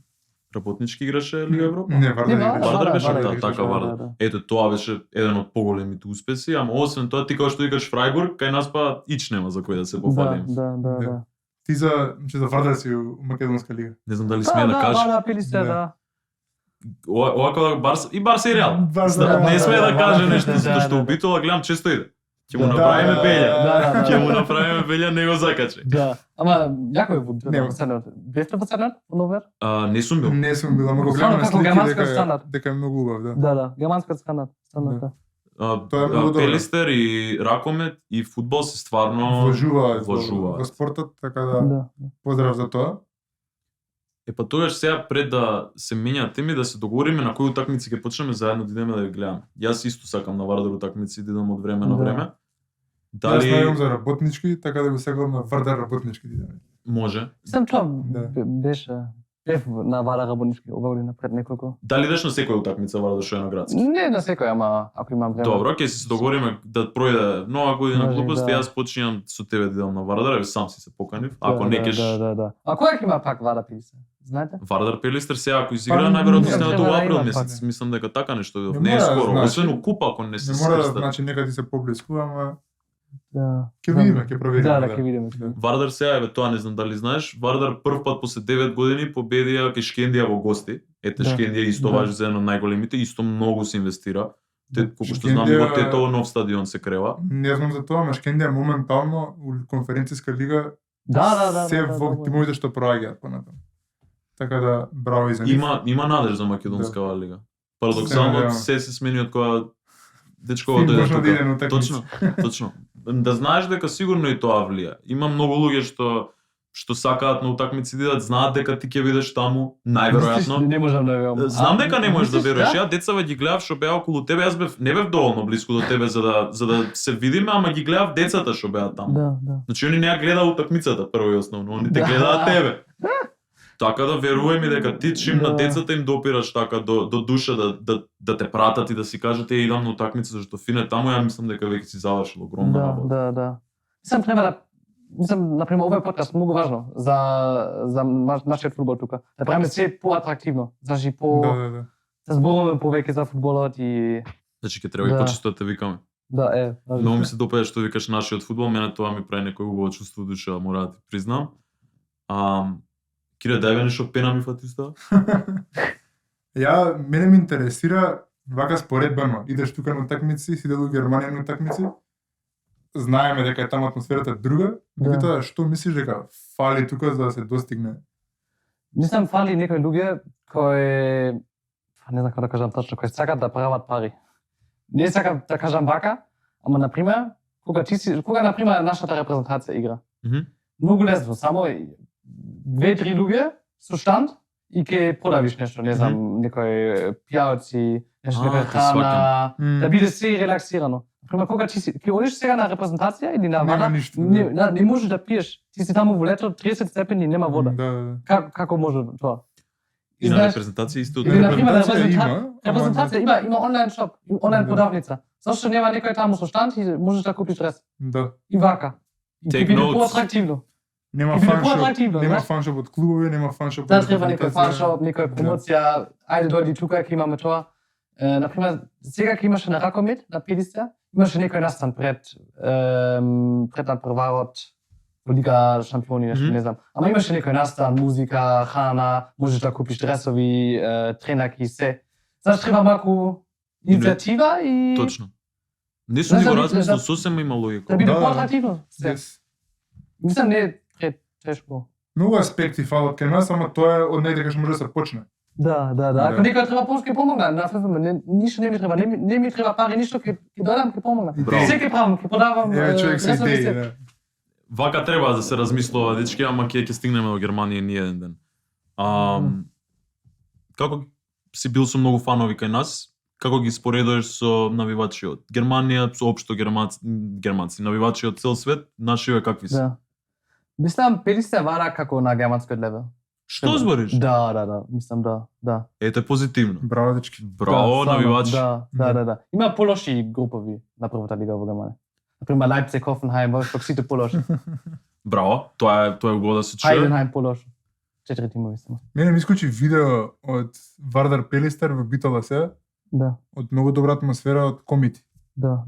Работнички играше Лига Европа? Не, Вардар Не, играше. Вардар беше, Вардар да, играше, така Вардар. да. Ето, тоа беше еден од поголемите успеси, ама освен тоа ти као што викаш Фрајбург, кај нас па ич нема за кој да се пофалим. Да. Ти за Вардар си у Македонска лига. Не знам дали смее да каже. Да, пили сте, Да. да. Овако Барса и Барса и Реал. Барса, Не смее да да, каже да, нешто да, затоа што да. убитола гледам често иде. Ќе му Да, направиме белја. да. Ќе му направиме белја, не го закачи. Да. Ама јако е во Нема. последниот. Бевте последниот? Новер? Не сум бил. Не сум бил, ама го гледам Само на како слики германскиот стандард. дека е многу убав, да. Да. Германскиот стандард. Да. Тоа е многу добро. Пелистер и ракомет и фудбал се стварно Вложуваат вложуваат. во спортот, така да Да. поздрав за тоа. Па тогаш сега пред да се менјаат теми да се договориме на кои утакмици ќе почнеме заедно да идеме да ги гледаме. Јас исто сакам на Вардар утакмици да идам од време на Да. време. Јас Дали најам за работнички, така да го сакам на Вардар работнички да идеме. може? Сам тоа Да. беше бев на Вардар работнички ова година пред неколку. Дали идеш на секоја утакмица Вардар што е на градски? Не на секој, ама ако имам време. Добро, ќе се договориме да пројде нова година Може, глупости, да. јас починам со тебе да идам на Вардар, еве сам си се поканив. Ако не кеш Да. А кој ќе има пак Вардар пили се? Знаете? Вардар Пелистер сега ако изигра Па, најверојатно не, снема треба до да април има месец, пак. мислам дека така нешто Не не е мора да скоро, значи. освен у купа ако не се Не мора да скрстат. значи нека ти се поблиску, ама Да. ќе видиме, ќе провериме. Да, ќе видиме. Вардар сега, еве тоа не знам дали знаеш, Вардар прв пат после 9 години победија кај Шкендија во гости. Ете Да. Шкендија исто Да. важи за едно од најголемите, исто многу се инвестира. Те колку што Шкендија- знам во Тетово нов стадион се крева. Не знам за тоа, ама Шкендија моментално у конференцијска лига Да. се во тимовите што проаѓаат понатаму. Така да браво и за нив. Има надеж за македонска лига. Парадоксално Реално. се смени од кога дечкова Филм дојде почна да иде на тука. утакмици. Точно. Да знаеш дека сигурно и тоа влија. Има многу луѓе што сакаат на утакмици да идат, знаат дека ти ќе видиш таму, најверојатно. Не можам да верувам. Знам дека не можеш да мислиш, веруваш. Ја децава ги гледав што беа околу тебе, јас не бев доволно блиску до тебе за да се видиме, ама ги гледав децата што беа таму. Да. Значи они не ја гледаат утакмицата прво и основно, они те Да. гледаат тебе. Така да верувај ми дека ти чим на Да. децата им допираш така до душа да те пратат и да си кажат идам на утакмица зашто фине таму, ја мислам дека веќе си завршил огромна работа. Да. Мислам, например, овој подкаст многу важно за нашиот фудбал тука. Да правиме се поатрактивно. Значи Да. се зборуваме повеќе за фудбалот и Значи ќе треба и Да. почесто да те викаме. да, Многу ми се допаѓа што викаш нашиот фудбал, мене тоа ми прави некој убаво чувство душа, мора да ти признам. Кире, дај нешто пена ми фати уста. Мене ме интересира вака споредбено. Идеш тука на утакмици, си у Германија на утакмици. Знаеме дека е таму атмосферата друга, Да. меѓутоа што мислиш дека фали тука за да се достигне? мислам фали некои луѓе кои не знам како да кажам точно, кои сакаат да прават пари. Не сакам да кажам вака, ама на пример, кога на пример нашата репрезентација игра. Многу лесно, само 2-3 луѓе со штанд и ќе продавиш нешто, не знам, некои пијалци, нешто некоја те храна, Мм. да биде се релаксирано. Например, кога ќе одиш сега на репрезентација или на Нема вода, ништо, не можеш да пиеш. Ти си таму во лето, 30 степени, нема вода. Да. Како може тоа? И на знаеш- репрезентација исто Или, на пример, Репрезентација репрезентација има онлайн шоп, онлайн Да. продавница. Зашто нема некој таму со штанд и можеш да купиш дрес. Да. И вака. И Take ќе биде notes. поатрактивно. Нема И биде фаншоп, поатрактивно, нема знаеш? фаншоп од клубови, нема фаншоп Да, од треба некој репрезентација. фаншоп, некоја промоција. Ајде дојди тука, ќе имаме тоа. Например, сега ќе имаше на Ракомет, на Пелистер, имаше некој настан пред надпреварот во Лига шампиони, нешто, не знам. Ама имаше некој настан, музика, храна, можеш да купиш дресови, тренаки, се. Знаеш, треба малку иницијатива и Точно. Не сум Знаеш ни го да би- размислил, да- сосема има логика. да биде Да, да. поатрактивно. се. Yes. Мислам, не е тешко. Многу аспекти фалат кај нас, ама тоа е од негде кај што може да се почне. Да. Ако некој треба помош, ќе помогна. На ФФМ, ништо не ми треба, не ми треба пари, ништо, ќе дојдам, ќе помогна. Браво. Се ќе правам, ќе продавам. Еве човек со дресови, идеи, се. да. Вака треба да се размислува, дечки, ама ќе стигнеме до Германија ни еден ден. Како си бил со многу фанови кај нас, како ги споредуваш со навивачи од Германија, со општо германци, навивачи од цел свет, нашиве какви се? Да. Мислам, пели се вара како на германскиот левел. Што збориш? Да, мислам да. Ете позитивно. Браво, дечки. Браво, стварно, навивачи. Да. Има полоши групови на првата лига во Германија. Например, Leipzig, Hoffenheim, Wolfsburg, сите полоши. Браво, тоа е убаво да се чуе. Heidenheim полоши. 4 тимови само. Мене ми искочи видео од Вардар Пелистер во Битола сега, Да, од многу добра атмосфера од Комити. да.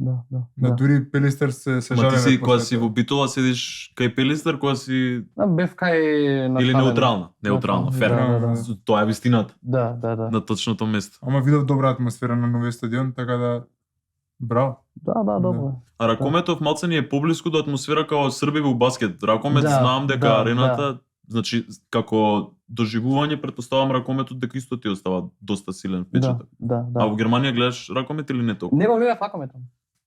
Да, дури Пелистер се Ма жалеле. ти си, кога после си тоа. во Битола, седиш кај Пелистер, кога си... Да, бев кај на Или Шален. неутрална? Неутрална, фер. Да. Тоа е вистината, Да. на точното место. Ама видов добра атмосфера на новиот стадион, така да браво. Да, добро. А Ракометов малце ни е поблиску до атмосфера како Срби во баскет. Ракомет Да, знам дека да, арената, значи како доживување претпоставам Ракометот дека исто ти остава доста силен впечаток. Да. А во Германија гледаш Ракомет или не толку? Не го гледав ракометот.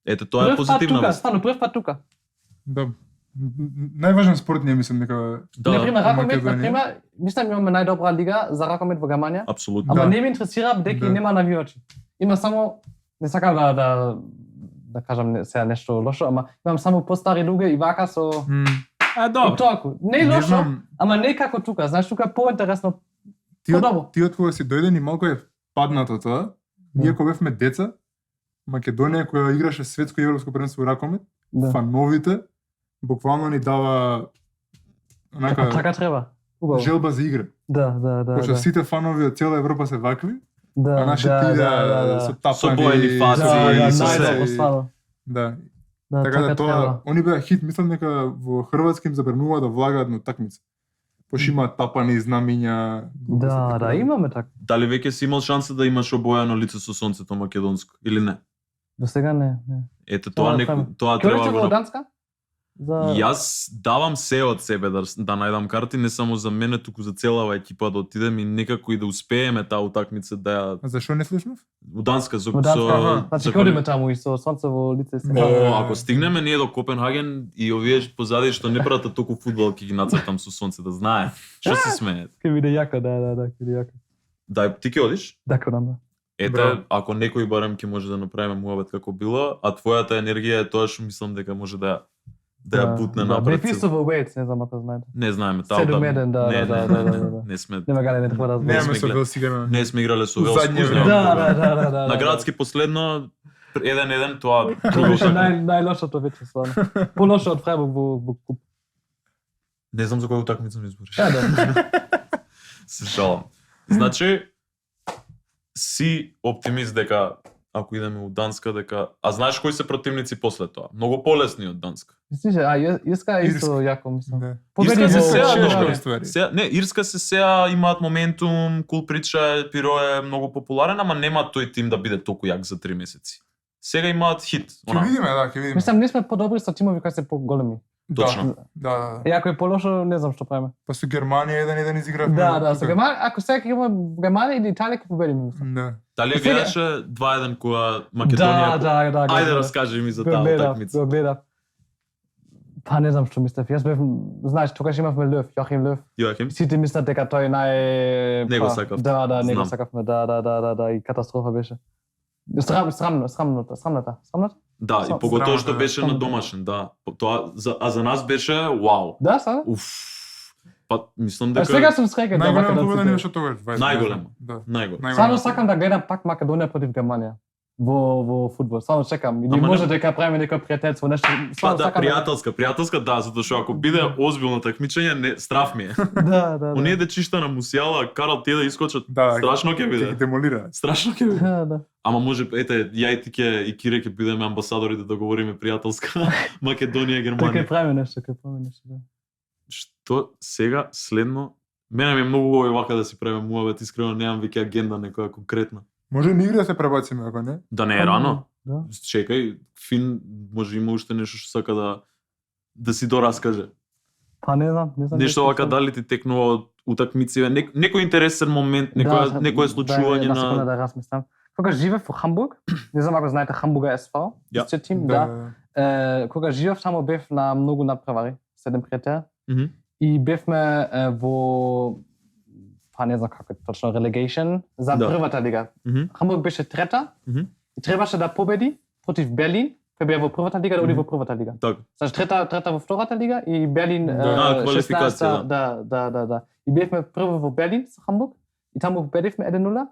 Ете, тоа е позитивна вест. Прв пат тука. Да. Најважен спорт не мислам дека Да, Например, ракомет, Македонија. например, мислам имаме најдобра лига за ракомет во Германија. апсолутно. Ама Да. не ме интересира дека Да. нема навивачи. Има само, не сакам да кажам сега нешто лошо, ама имам само постари луѓе и вака со Е, и добро. толку. Не е не лошо, знам, ама не како тука. Знаеш, тука е поинтересно. Подобро. ти од кога си дојден и малку е паднато тоа. Ние Да. кога бевме деца, Македонија која играше светско и европско првенство во ракомет, Да. фановите буквално ни дава онака Така треба. Убаво. желба за игра. Да. Пошто сите фанови од цела Европа се вакви, Да, а нашите иде со тапани, Со боени фаци, Да, со се. најдобро стварно. Да, Да, така да тоа, треба. они беа хит, мислам дека во Хрватска им забранува да влагаат на утакмица. Пошто имаат тапани, знамиња, глупости, Да, така да, имаме така. Дали веќе си имал шанса да имаш обојано лице со сонцето македонско или не? До сега не. Ете Тоа тоа да правим. тоа Ќе треба одите во го. Данска? За Јас давам се од себе да најдам карти, не само за мене, туку за целава екипа да отидем и некако и да успееме таа утакмица да ја А зашо не слушнав? во Данска во Данска. Значи за ќе одиме таму и со сонце во лице се. О, ако стигнеме ние до Копенхаген и овие позади што не пратат толку фудбал ќе ги нацртам со сонце да знае. Што се смеете? Ќе биде јако, да, ќе биде јако. Дај, ти ќе одиш? Да, кодам да. Ете, Браво. ако некој барем ќе може да направиме муабет како било, а твојата енергија е тоа што мислам дека може да ја бутне напред. Бев исто во Уејтс, не знам ако знаете. Не знаеме таа. 7-1, да. Не сме. Нема гале, не треба да Не зборам. сме Немаме со глед- Вел сигурно. Не сме играле со У Велс. задње познавам време. кога. Да. На градски последно 1-1 тоа Тоа друго беше така. најлошото вече стварно. Полошо од Фрайбург во куп. Не знам за која утакмица ми избориш. Да. Се шалам. Значи си оптимист дека ако идеме у Данска дека а знаеш кои се противници после тоа? Многу полесни од Данска. Мислиш, Ирска е исто Ирска. јако, мислам. Да. Победи Ирска се во- сеа во- добро. во- ствари. Не, Ирска се сеа имаат моментум, кул прича, Пиро е многу популарен, ама нема тој тим да биде толку јак за 3 месеци. Сега имаат хит. Ќе видиме, да, ќе видиме. Мислам, ние сме подобри со тимови кои се поголеми. Точно. Да. И ако е полошо, не знам што правиме. Па со Германија 1-1 изигравме. Да, со тука. Германија, ако сега ќе имаме Германија или Италија ќе победиме, мислам. Да. Дали ја Сега- гледаше 2-1 кога Македонија? Да. Ајде раскажи ми за Го таа гледав, утакмица. го гледав. Па не знам што мислев. Јас бев, знаеш, тогаш имавме Лев, Јохим Лев. Јоахим. Сите мислат дека тој Не го па, сакав. Да, не го Знам. сакавме. Да, и катастрофа беше. Срамната. Да, и Сам- поготово што срамно, да. беше на домашен, да. Тоа за нас беше вау. Да, са? Уф. Па мислам А дека сега сум среќен дека Најголема победа ни македонците. беше тогаш. 20. Најголема. Да. најго. Најголема. Стварно сакам да гледам пак Македонија против Германија. Во фудбал. Стварно чекам. Или Ама може не- дека правиме некој пријателство, нешто. Па Стварно да, сакам. пријателска, да, затоа што ако биде озбилно такмичење, не страф ми е. Да. Оние дечишта на Мусијала, Карал тие да искочат. Да, Страшно ќе ќе ги биде. демолира. Страшно ќе биде. Да. Ама може, ете, ја и ти и Кире ќе бидеме амбасадори да договориме пријателска Македонија Дека Германија. правиме нешто, да. Што сега следно мене ми е многу убаво вака да си правиме муабет, искрено немам веќе агенда некоја конкретна. Може ни игри да се пребациме, ако не? Да не е рано. Да. Чекај, Фин може има уште нешто што сака да си дораскаже. Па не знам. Нешто вака дали ти текнува од утакмици, некој интересен момент, некое случување на секунда на да размислам. Кога живеев во Хамбург, не знам ако знаете Хамбурга СВ, Ја. истиот тим, да. Кога живеев таму бев на многу надпревари, 7 пријатели. Мгм. И бевме во па не знам како е точно relegation за Да. првата лига. Мгм. Хамбург беше трета Мгм. и требаше да победи против Берлин, кој беа во првата лига да оди Мгм. во првата лига. Така. Значи трета во втората лига и Берлин Да, квалификација, 16-та, да. И бевме прво во Берлин со Хамбург и таму победивме 1-0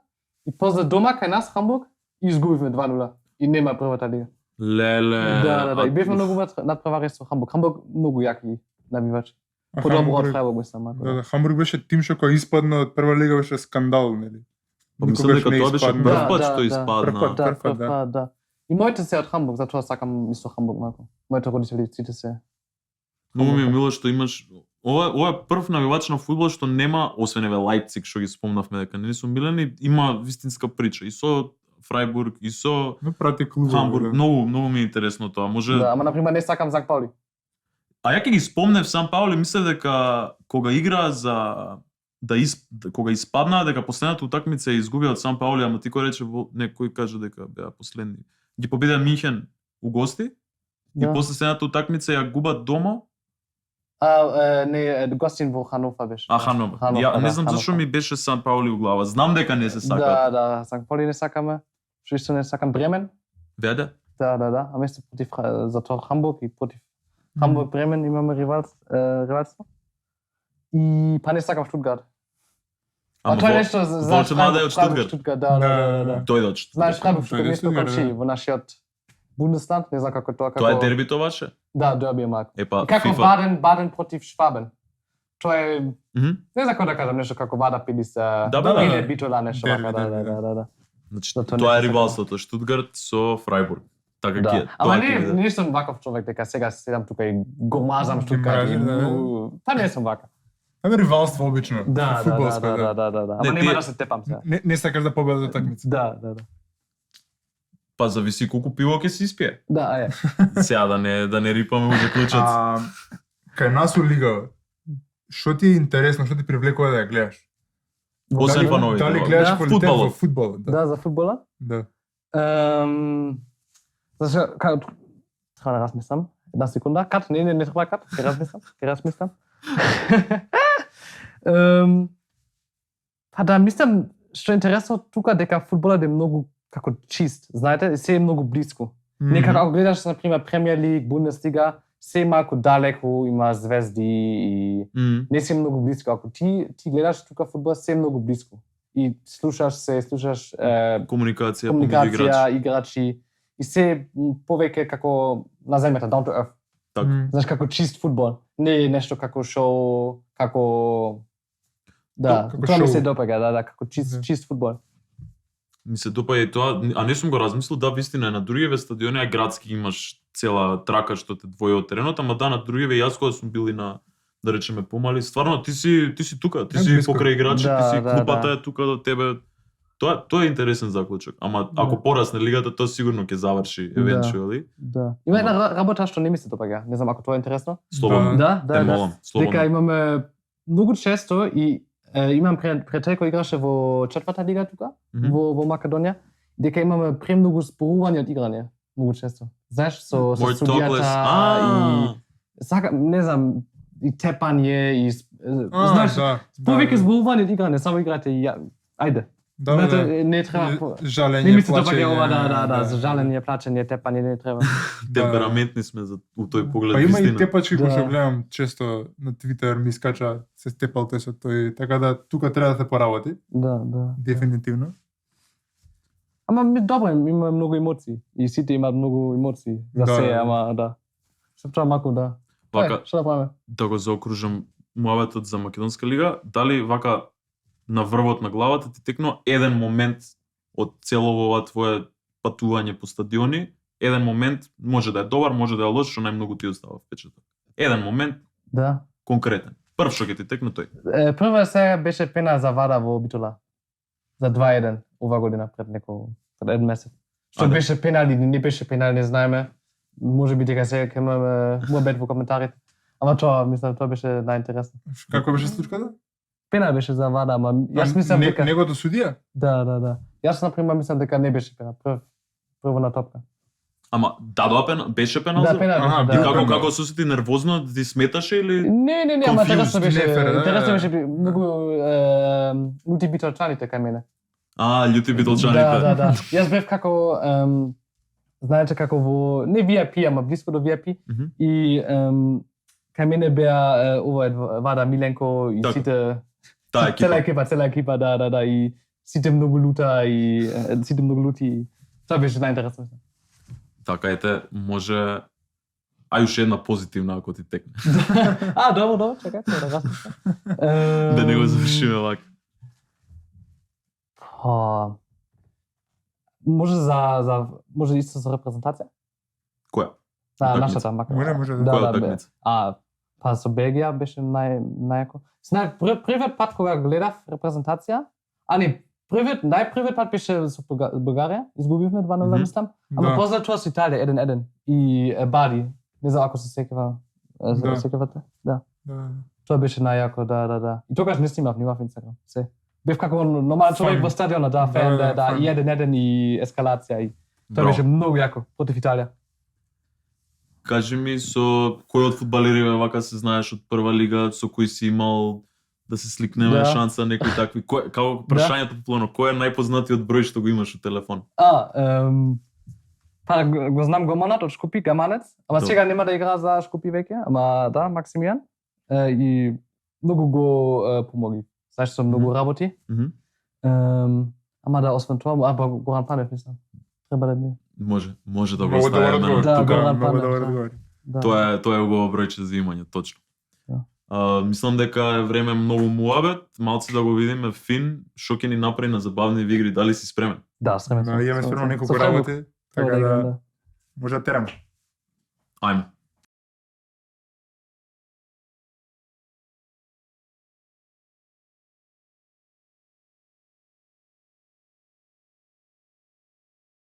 и после дома кај нас Хамбург и изгубивме 2-0 и нема првата лига. Леле. Да. И бевме уф. многу надпревари со Хамбург. Хамбург многу јаки навивачи. Подобро од Хамбург- Фрайбург мислам. Мако. Да, Хамбург беше тим што кој испадна од прва лига, беше скандал, нели? Па мислам Никогаш дека не тоа беше испадна. прв пат Да, што да, испадна. Да, Прв пат, да. И моите се од Хамбург, затоа сакам исто Хамбург малку. Моите родители сите се. Многу ми е мило што имаш ова е прв навивач на фудбал што нема, освен еве Лајпциг што ги спомнавме дека не сум милени, има вистинска прича и со Фрајбург и со Но прати клуб. Хамбург. Многу ми е интересно тоа. Може Да, ама на пример не сакам Санкт Паули. А ја ќе ги спомнев Сан Паули, мислев дека кога игра кога испаднаа дека последната утакмица ја изгубија од Сан Паули, ама ти кој рече некој каже дека беа последни. Ги победија Минхен у гости и после следната утакмица ја губат дома. Не, гостин во Хановер беше. Хановер. Ја не знам зашо ми беше Сан Паули у глава. Знам дека не се сакаат. Да, Санкт Паули не сакаме. Што исто не сакам Бремен. Веде? Да. Ама исто против затоа Хамбург и против Хамбург Бремен имаме ривалство. И па не сакам Штутгарт. Ама тоа е нешто за Волчемада е од Штутгарт. Да. Тој е од Штутгарт. Знаеш Фрайбург што Тој е место Штутгарт, качи да. во нашиот Бундесланд, не знам како тоа како. Тоа е дербито ваше? Да, дерби е малку. Епа Како FIFA. Баден против Швабен. Тоа е Мгм. не знам како да кажам нешто како Вада пили се. Да, Или битола нешто Дерби, вака, дерби, да. Значи Затоа не тоа е се ривалството Штутгарт со Фрајбург. Така ќе. Да. Ама не сум ваков човек дека сега седам тука и го мазам Ги Штутгарт. мразиш, да. Па не сум вака. Ама ривалство обично. Да. Фудбалско, Ама Не, нема ти- да се тепам сега. Не сакаш да победиш утакмица. Да. Па зависи колку пиво ќе се испие. Да, е. Сега да не рипаме у заклучат. Кај нас у лига, што ти е интересно, што ти привлекува да ја гледаш? Освен Дали- фановите. Дали да. гледаш Да. квалитет Фудбалот. во фудбалот? Да, за фудбала. Да. Зашо треба да размислам. Една секунда. Кат, не треба кат. Ќе размислам. Па да, мислам што е интересно тука дека фудбалот е многу како чист, знаете, се е многу блиску. Не како ако гледаш на пример Премиер лиг, Бундеслига, се е малку далеку, има звезди и не се многу блиску. Ако ти гледаш тука фудбал, се е многу блиску. И слушаш Комуникација помеѓу играчи. играчи и се повеќе како на земјата, down to earth. Така. Знаеш, како чист фудбал. Не е нешто како шоу, како... Да, Како тоа ми шоу. се допаѓа, да, како Да. чист фудбал. Ми се допаѓа и тоа, а не сум го размислил, да, вистина е на другиве стадиони, а градски имаш цела трака што те двои од теренот, ама да, на другиве јас кога сум бил и на, да речеме, помали, стварно ти си тука, ти си блиско. покрај играчи, Да, ти си да, клупата да. е тука до тебе. Тоа е интересен заклучок, ама Да. ако порасне лигата, тоа сигурно ќе заврши Да. eventually. Да. Има една работа што не ми се допаѓа. Не знам ако тоа е интересно. Слободно. Да, Те молам, слободно. Дека имаме многу често и имам пријател кој играше во четврта лига тука, Мгм. во Македонија, дека имаме премногу зборување од играње, многу често. Знаеш, со More судијата talkless. и сака, не знам, и тепање и знаеш, да. повеќе зборување од играње, само играјте и ајде. Да, Знаете, не треба. Жалење, Не ми се плачење, допаѓа ова, да, за жалење, плачење, тепање не треба. Темпераментни сме за у тој поглед, Па има и вистина. тепачки кои Да. што гледам често на Твитер ми искача се степал тој со тој, така да тука треба да се поработи, Да. дефинитивно. Ама ми добро, има многу емоции и сите имаат многу емоции за Да, се, да. ама да. Се треба малку да. Вака, Што да правиме? да го заокружам муабетот за Македонска лига, дали вака на врвот на главата ти текнува еден момент од цело ова твое патување по стадиони, еден момент може да е добар, може да е лош, што најмногу ти остава впечаток. Еден момент Да. конкретен. Прв што ќе ти текне тој. Прва сега беше пена за Вада во Битола. За 2-1 ова година пред еден месец. Што Ајде. беше пена или не беше пена, не знаеме. Може би дека сега ќе имаме муабет во коментарите. Ама тоа, мислам, тоа беше најинтересно. Како беше случката? Пена беше за Вада, ама јас мислам дека... Негото судија? Да. Јас, например, мислам дека не беше пена. Прво на топка. Ама дадоа пена, беше пенал Да, за? пена Аха, беше, И да. како како се осети нервозно, ти сметаше или Не, ама Confused, интересно беше. не фер, да. Интересно беше многу лути битолчаните кај мене. љути битолчаните. Да. Јас бев како знаете како во не VIP, ама блиско до VIP Мгм. и кај мене беа ова Вада Миленко и Така. сите Таа екипа. цела екипа, да, и сите многу лута и сите многу лути. Тоа беше најинтересно. Така ете, може Ај уште една позитивна ако ти текне. Добро, чекај, тоа да размислам. Да не го завршиме вака. Може исто за репрезентација? Која? Да, Утакмица. нашата макар. Може Да, Која да, утакмица? Па со Белгија беше најако. Првиот пат кога гледав репрезентација, најпрвиот пат беше со Бугарија, изгубивме 2:0 Мгм. мислам, ама Да. после тоа со Италија 1-1 и Бади, не знам ако се сеќава. Да. Сеќавате? Да. Да. Тоа беше најако, да. И тогаш не снимав, немав Инстаграм, се. Бев како нормален човек Фан. во стадионот, да, фен, Да, да, фан. и 1-1 и ескалација и тоа Браво. беше многу јако против Италија. Кажи ми со кој од фудбалериве вака се знаеш од прва лига со кој си имал да се сликнеме Да. шанса некои такви. Како прашањето популарно, кој е најпознатиот број што го имаш во телефон? Па го знам Гоманот од Шкупи, Гаманец, ама Добро. сега нема да игра за Шкупи веќе, ама да, Максимијан. И многу го помоги. Знаеш, со многу работи. Мгм. Ама да, освен тоа, Горан Панев, мислам. Треба да ми... Може да го Многу добар оставиме одговор. на Да, тука. Горан Многу Панев, добар да. одговор. Да. Тоа е убаво бројче за имање, точно. Да. Мислам дека е време многу муабет, малци да го видиме Фин, што ќе ни направи на забавни игри, дали си спремен? Да, стремен Да, имаме спремно неколку Со Фрейбург. работи, Треба така играм, да може да тераме. Ајме.